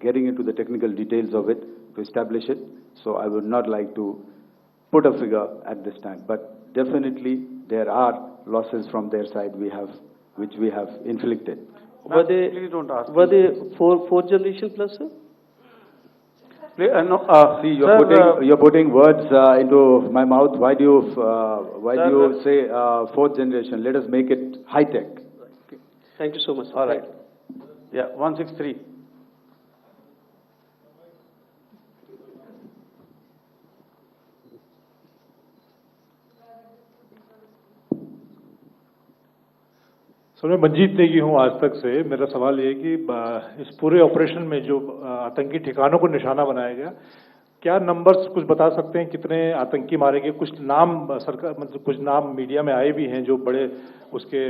getting into the technical details of it to establish it. So I would not like to put a figure at this time, but definitely there are losses from their side which we have inflicted. Were they, please don't ask. Were they fourth generation plus, sir? No, see, you're putting words into my mouth. Why do you say fourth generation? Let us make it high tech. Okay. Thank you so much. All right. Yeah, 163. Sir मैं मंजीत नेगी हूँ आज तक से। मेरा सवाल ये है कि इस पूरे ऑपरेशन में जो आतंकी ठिकानों को निशाना बनाया गया, क्या नंबर्स कुछ बता सकते हैं कितने आतंकी मारे गए? कुछ नाम सरकार मतलब कुछ नाम मीडिया में आए भी हैं जो बड़े उसके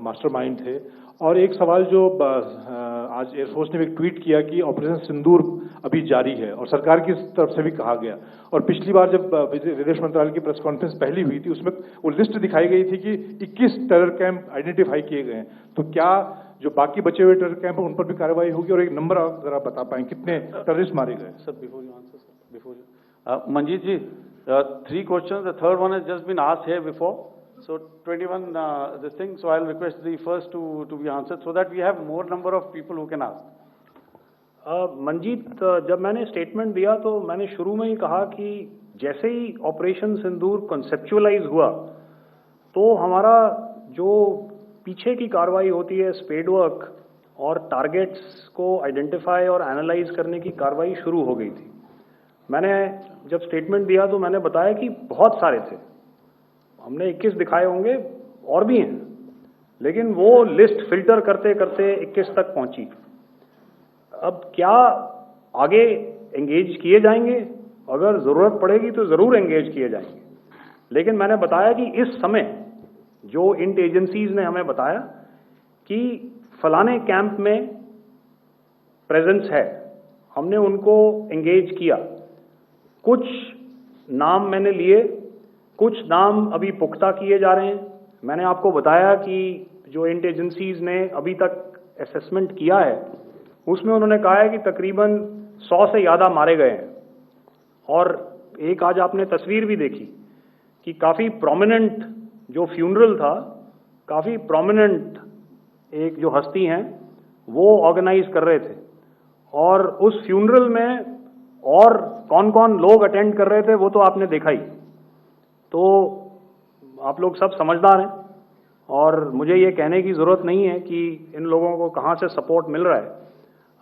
मास्टरमाइंड थे। और एक सवाल जो आज एयरफोर्स ने भी ट्वीट किया कि ऑपरेशन सिंदूर अभी जारी है और सरकार की तरफ से भी कहा गया। और पिछली बार जब विदेश मंत्रालय की प्रेस कॉन्फ्रेंस पहली हुई थी उसमें वो लिस्ट दिखाई गई थी कि 21 टेरर कैंप आइडेंटिफाई किए गए हैं। तो क्या जो बाकी बचे हुए टेरर कैंप हैं उन पर भी कार्रवाई होगी? और एक नंबर अगर आप बता पाएं कितने टेररिस्ट मारे गए? Sir before you answer sir before you Manjit ji 3 questions. The third one has just been asked here before. So 21 this thing. So I'll request the first to be answered so that we have more number of people who can ask. Manjeet, जब मैंने statement दिया तो मैंने शुरू में ही कहा कि जैसे ही ऑपरेशन सिंदूर कॉन्सेप्चुअलाइज हुआ तो हमारा जो पीछे की कार्रवाई होती है, स्पेड वर्क और टारगेट्स को आइडेंटिफाई और एनालाइज करने की कार्रवाई शुरू हो गई थी। मैंने जब स्टेटमेंट दिया तो मैंने बताया कि बहुत सारे थे, हमने 21 दिखाए होंगे और भी हैं, लेकिन वो लिस्ट फिल्टर करते करते 21 तक पहुंची। अब क्या आगे एंगेज किए जाएंगे? अगर ज़रूरत पड़ेगी तो ज़रूर एंगेज किए जाएंगे, लेकिन मैंने बताया कि इस समय जो इंट एजेंसीज ने हमें बताया कि फलाने कैंप में प्रेजेंस है, हमने उनको एंगेज किया। कुछ नाम मैंने लिए, कुछ नाम अभी पुख्ता किए जा रहे हैं। मैंने आपको बताया कि जो इंट एजेंसीज ने अभी तक असेसमेंट किया है उसमें उन्होंने कहा है कि तकरीबन 100 से ज़्यादा मारे गए हैं। और एक आज आपने तस्वीर भी देखी कि काफ़ी प्रोमिनेंट जो फ्यूनरल था, काफ़ी प्रोमिनेंट एक जो हस्ती हैं वो ऑर्गेनाइज कर रहे थे, और उस फ्यूनरल में और कौन कौन लोग अटेंड कर रहे थे वो तो आपने देखा ही। तो आप लोग सब समझदार हैं और मुझे ये कहने की ज़रूरत नहीं है कि इन लोगों को कहाँ से सपोर्ट मिल रहा है।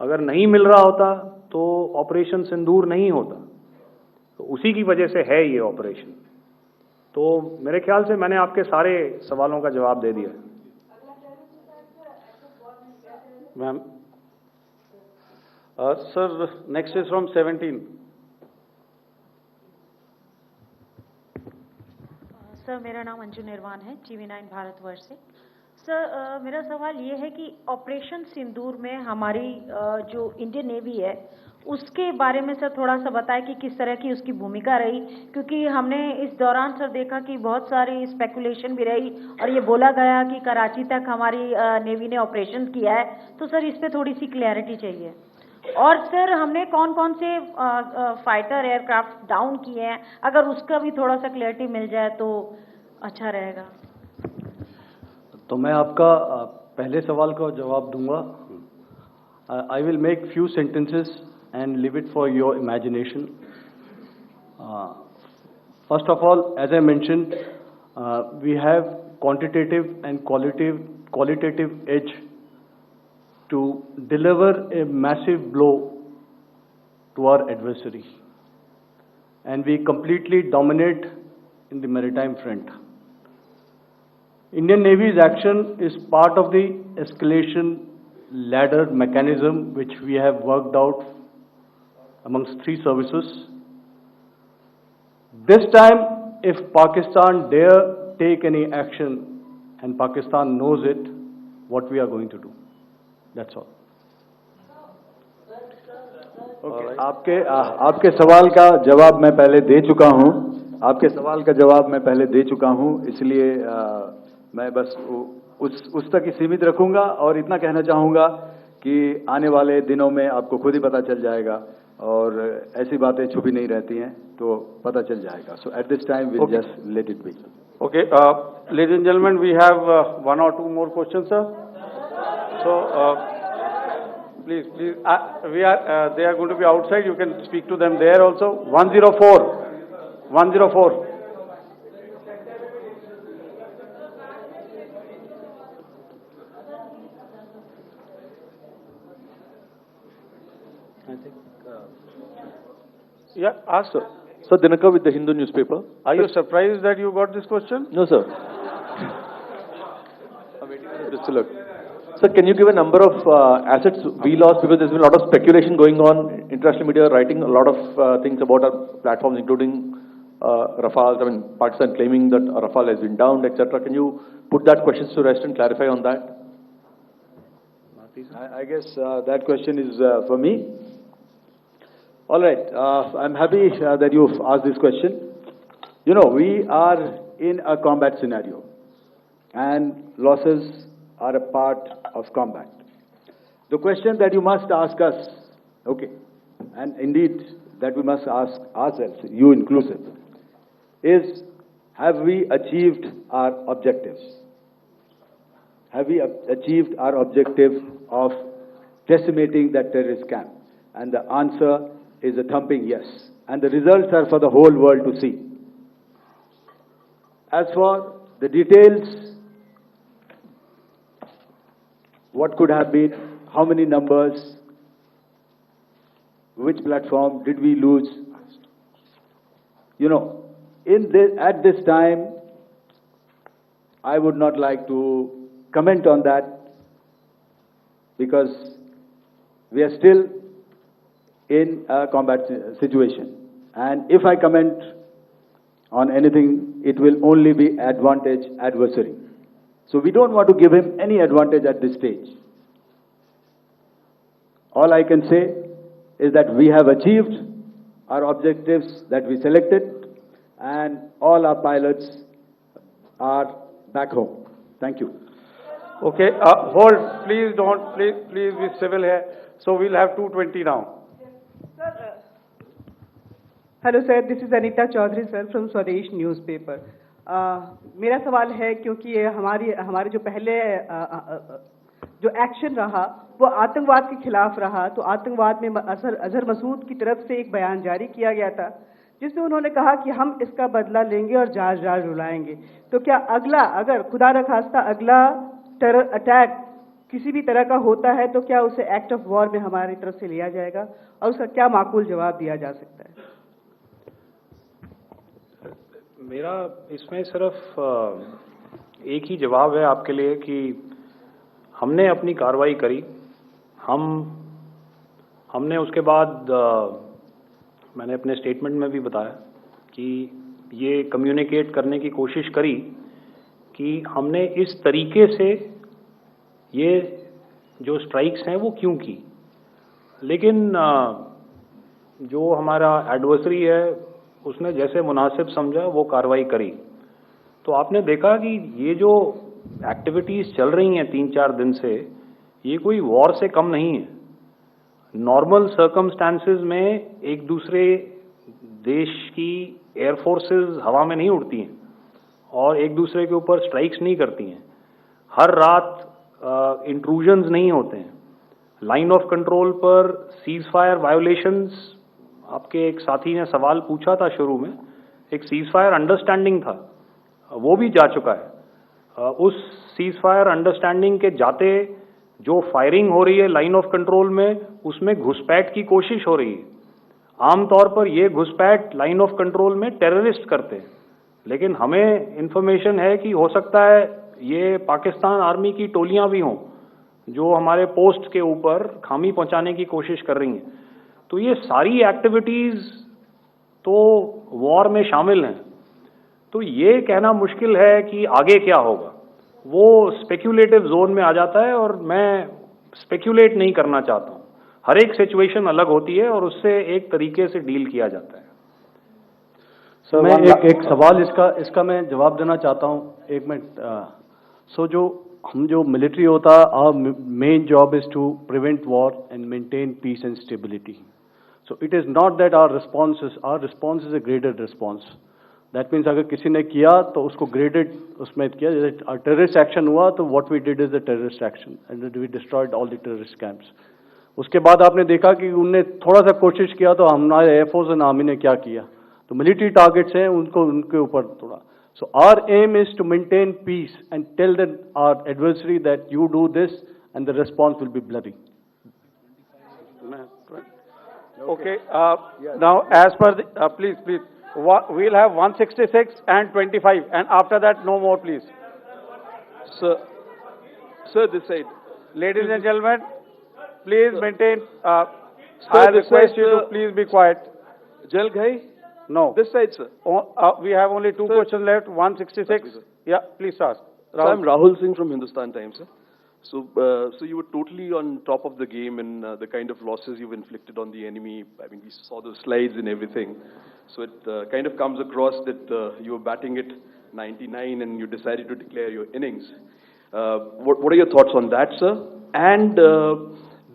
अगर नहीं मिल रहा होता तो ऑपरेशन सिंदूर नहीं होता, तो उसी की वजह से है ये ऑपरेशन। तो मेरे ख्याल से मैंने आपके सारे सवालों का जवाब दे दिया। Ma'am, sir, next is from 17। Sir, मेरा नाम अंजू निर्वाण है, TV9 भारतवर्ष से। सर, मेरा सवाल ये है कि ऑपरेशन सिंदूर में हमारी जो इंडियन नेवी है उसके बारे में सर थोड़ा सा बताएं कि किस तरह की उसकी भूमिका रही, क्योंकि हमने इस दौरान सर देखा कि बहुत सारी स्पेकुलेशन भी रही और ये बोला गया कि कराची तक हमारी नेवी ने ऑपरेशन किया है। तो सर इस पे थोड़ी सी क्लैरिटी चाहिए। और सर हमने कौन कौन से फाइटर एयरक्राफ्ट डाउन किए हैं, अगर उसका भी थोड़ा सा क्लैरिटी मिल जाए तो अच्छा रहेगा। तो मैं आपका पहले सवाल का जवाब दूंगा। I will make few sentences and leave it for your imagination. First of all, as I mentioned, we have quantitative and qualitative edge to deliver a massive blow to our adversary, and we completely dominate in the maritime front. Indian Navy's action is part of the escalation ladder mechanism which we have worked out amongst 3 services. This time, if Pakistan dare take any action, and Pakistan knows it, what we are going to do. That's all. Okay. आपके सवाल का जवाब मैं पहले दे चुका हूं। आपके सवाल का जवाब मैं पहले दे चुका हूं, इसलिए मैं बस उस तक ही सीमित रखूंगा और इतना कहना चाहूंगा कि आने वाले दिनों में आपको खुद ही पता चल जाएगा, और ऐसी बातें छुपी नहीं रहती हैं, तो पता चल जाएगा। So at this time we'll just let it be. Okay, ladies and gentlemen, we have 1 or 2 more questions, sir. So please, they are going to be outside. You can speak to them there also. 104. Yeah, ask, sir. Sir, Dinakar with the Hindu newspaper. Are you surprised that you got this question? No, sir. I'm waiting for the look. Sir, can you give a number of assets we lost, because there's been a lot of speculation going on, international media writing a lot of things about our platforms, including Rafale. I mean, Pakistan claiming that Rafale has been downed, etc. Can you put that question to rest and clarify on that? I guess that question is for me. All right, I'm happy that you've asked this question. You know, we are in a combat scenario, and losses are a part of combat. The question that you must ask us, okay, and indeed that we must ask ourselves, you inclusive, is, have we achieved our objectives? Have we achieved our objective of decimating that terrorist camp? And the answer is a thumping yes. And the results are for the whole world to see. As for the details, what could have been, how many numbers, which platform did we lose? You know, at this time, I would not like to comment on that because we are still in a combat situation. And if I comment on anything, it will only be advantage adversary. So we don't want to give him any advantage at this stage. All I can say is that we have achieved our objectives that we selected, and all our pilots are back home. Thank you. Okay, hold, please be civil here. So we'll have 220 now. Hello sir, this is Anita Chaudhary sir from Swadesh newspaper. मेरा सवाल है, क्योंकि ये हमारे जो पहले जो action रहा वो आतंकवाद के खिलाफ रहा, तो आतंकवाद में अजहर मसूद की तरफ से एक बयान जारी किया गया था जिसमें उन्होंने कहा कि हम इसका बदला लेंगे और जहाज जहाज रुलाएंगे। तो क्या अगला, अगर खुदा न खास्ता अगला टेरर अटैक किसी भी तरह का होता है, तो क्या उसे एक्ट ऑफ वॉर में हमारी तरफ से लिया जाएगा और उसका क्या माकूल जवाब दिया जा सकता है? मेरा इसमें सिर्फ एक ही जवाब है आपके लिए कि हमने अपनी कार्रवाई करी। हमने उसके बाद मैंने अपने स्टेटमेंट में भी बताया कि ये कम्युनिकेट करने की कोशिश करी कि हमने इस तरीके से ये जो स्ट्राइक्स हैं वो क्यों की। लेकिन जो हमारा एडवर्सरी है उसने जैसे मुनासिब समझा वो कार्रवाई करी। तो आपने देखा कि ये जो एक्टिविटीज़ चल रही हैं 3-4 दिन से, ये कोई वॉर से कम नहीं है। नॉर्मल सर्कमस्टांसेस में एक दूसरे देश की एयरफोर्सेस हवा में नहीं उड़ती हैं और एक दूसरे के ऊपर स्ट्राइक्स नहीं करती हैं। हर रात इंट्रूजन्स नहीं होते हैं। लाइन ऑफ कंट्रोल पर सीज फायर वायोलेशंस, आपके एक साथी ने सवाल पूछा था शुरू में, एक सीज फायर अंडरस्टैंडिंग था, वो भी जा चुका है। उस सीज फायर अंडरस्टैंडिंग के जाते जो फायरिंग हो रही है लाइन ऑफ कंट्रोल में, उसमें घुसपैठ की कोशिश हो रही है। आमतौर पर ये घुसपैठ लाइन ऑफ कंट्रोल में टेररिस्ट करते हैं, लेकिन हमें इंफॉर्मेशन है कि हो सकता है ये पाकिस्तान आर्मी की टोलियां भी हों जो हमारे पोस्ट के ऊपर खामी पहुंचाने की कोशिश कर रही हैं। तो ये सारी एक्टिविटीज तो वॉर में शामिल हैं। तो ये कहना मुश्किल है कि आगे क्या होगा, वो स्पेक्यूलेटिव जोन में आ जाता है और मैं स्पेक्यूलेट नहीं करना चाहता हूँ। हर एक सिचुएशन अलग होती है और उससे एक तरीके से डील किया जाता है। सर मैं एक सवाल इसका मैं जवाब देना चाहता हूँ, 1 मिनट। जो मिलिट्री होता है, our main job is to prevent war and maintain peace and stability. So it is not that our response is a graded response. That means अगर किसी ने किया तो उसको graded उसमें किया, जैसे terrorist action हुआ तो what we did is a terrorist action and we destroyed all the terrorist camps. उसके बाद आपने देखा कि उनने थोड़ा सा कोशिश किया तो हमारे एयरफोर्स एंड आर्मी ने क्या किया, तो मिलिट्री टारगेट्स हैं उनके ऊपर थोड़ा। So our aim is to maintain peace and tell our adversary that you do this and the response will be bloody. Okay, now as per the, please, we'll have 166 and 25 and after that no more please. Sir, this side. Ladies and gentlemen, please maintain, I request you to please be quiet. Jal Ghai? No. This side, sir. We have only two questions left, 166. Sir. Yeah, please ask. So I'm Rahul Singh from Hindustan Times, sir. So you were totally on top of the game in the kind of losses you've inflicted on the enemy. I mean, we saw the slides and everything. So it kind of comes across that you were batting it 99 and you decided to declare your innings. What are your thoughts on that, sir? And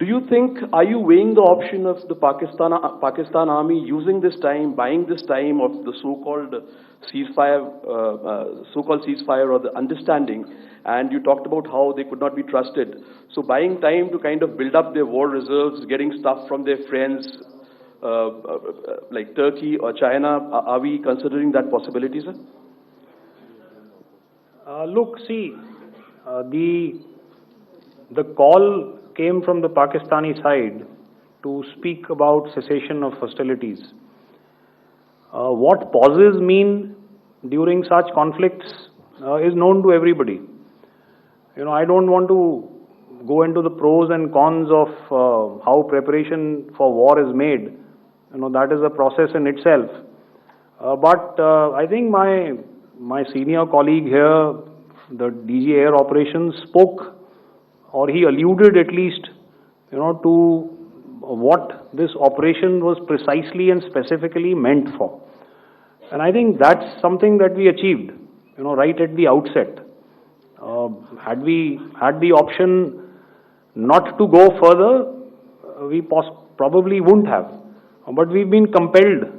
Do you think, are you weighing the option of the Pakistan army using this time, buying this time of the so-called ceasefire or the understanding? And you talked about how they could not be trusted. So buying time to kind of build up their war reserves, getting stuff from their friends like Turkey or China, are we considering that possibility, sir? Look, see, the call came from the Pakistani side to speak about cessation of hostilities. What pauses mean during such conflicts is known to everybody. I don't want to go into the pros and cons of how preparation for war is made. That is a process in itself. But I think my senior colleague here, the DG Air Operations, spoke, or he alluded at least, to what this operation was precisely and specifically meant for. And I think that's something that we achieved, right at the outset. Had we had the option not to go further, we probably wouldn't have. But we've been compelled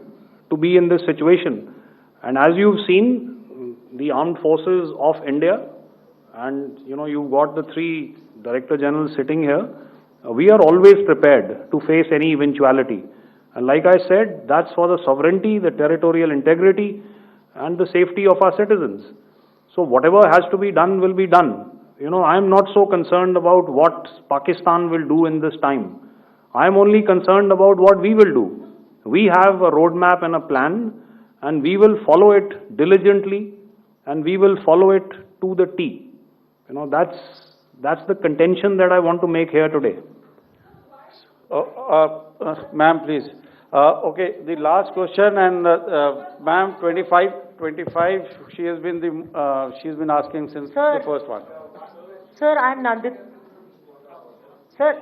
to be in this situation. And as you've seen, the armed forces of India, and you've got the three Director Generals sitting here, we are always prepared to face any eventuality. And like I said, that's for the sovereignty, the territorial integrity, and the safety of our citizens. So whatever has to be done will be done. I'm not so concerned about what Pakistan will do in this time. I'm only concerned about what we will do. We have a roadmap and a plan, and we will follow it diligently, and we will follow it to the T. That's the contention that I want to make here today. Ma'am, please. Okay, the last question, and ma'am, 25. She's been asking since the first one. Sir, I'm Nandita. Sir.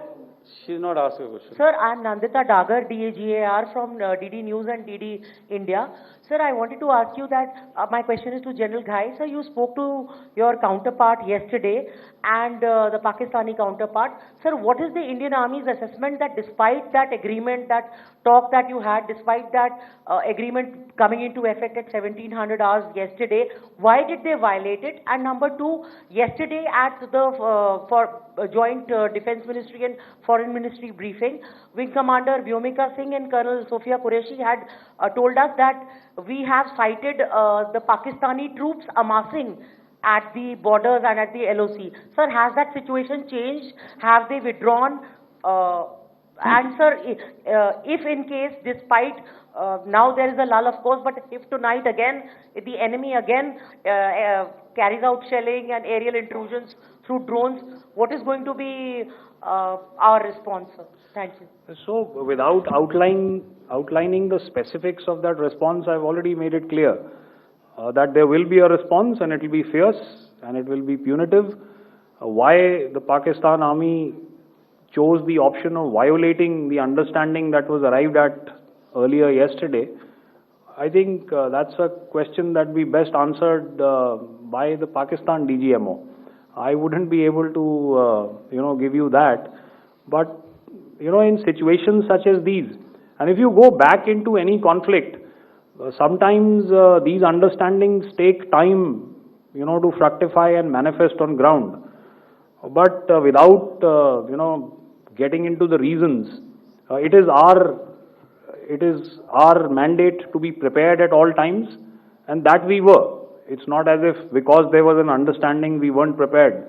She's not asking a question. Sir, I'm Nandita Dagar, DAGAR from DD News and DD India. Sir, I wanted to ask you that my question is to General Ghai. Sir, you spoke to your counterpart yesterday and the Pakistani counterpart. Sir, what is the Indian Army's assessment that despite that agreement, that talk that you had, despite that agreement coming into effect at 1700 hours yesterday, why did they violate it? And number two, yesterday at the Joint Defense Ministry and Foreign Ministry briefing, Wing Commander Vyomika Singh and Colonel Sophia Qureshi had told us that we have cited the Pakistani troops amassing at the borders and at the LOC. Sir, has that situation changed? Have they withdrawn? And sir, if in case, despite, now there is a lull of course, but if tonight again, if the enemy again carries out shelling and aerial intrusions through drones, what is going to be our response, sir? Thank you. So, without outlining the specifics of that response, I've already made it clear that there will be a response and it will be fierce and it will be punitive. Why the Pakistan Army chose the option of violating the understanding that was arrived at earlier yesterday, I think that's a question that we best answered by the Pakistan DGMO. I wouldn't be able to, give you that. But, in situations such as these, and if you go back into any conflict, sometimes these understandings take time, to fructify and manifest on ground. But without, getting into the reasons, it is our mandate to be prepared at all times, and that we were. It's not as if because there was an understanding we weren't prepared.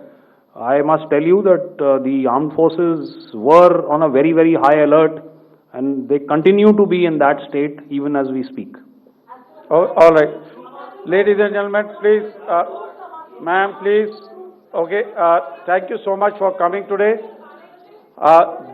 I must tell you that the armed forces were on a very, very high alert, and they continue to be in that state even as we speak. Oh, all right. Ladies and gentlemen, please, ma'am, please. Okay, thank you so much for coming today.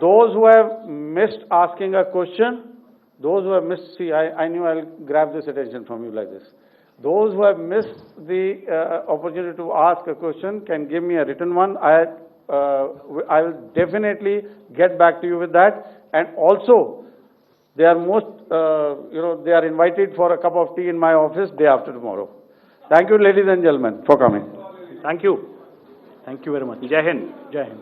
Those who have missed asking a question, those who have missed, see, I knew I'll grab this attention from you like this. Those who have missed the opportunity to ask a question can give me a written one. I will definitely get back to you with that. And also, they are they are invited for a cup of tea in my office day after tomorrow. Thank you, ladies and gentlemen, for coming. Thank you. Thank you very much. Jai Hind. Jai Hind.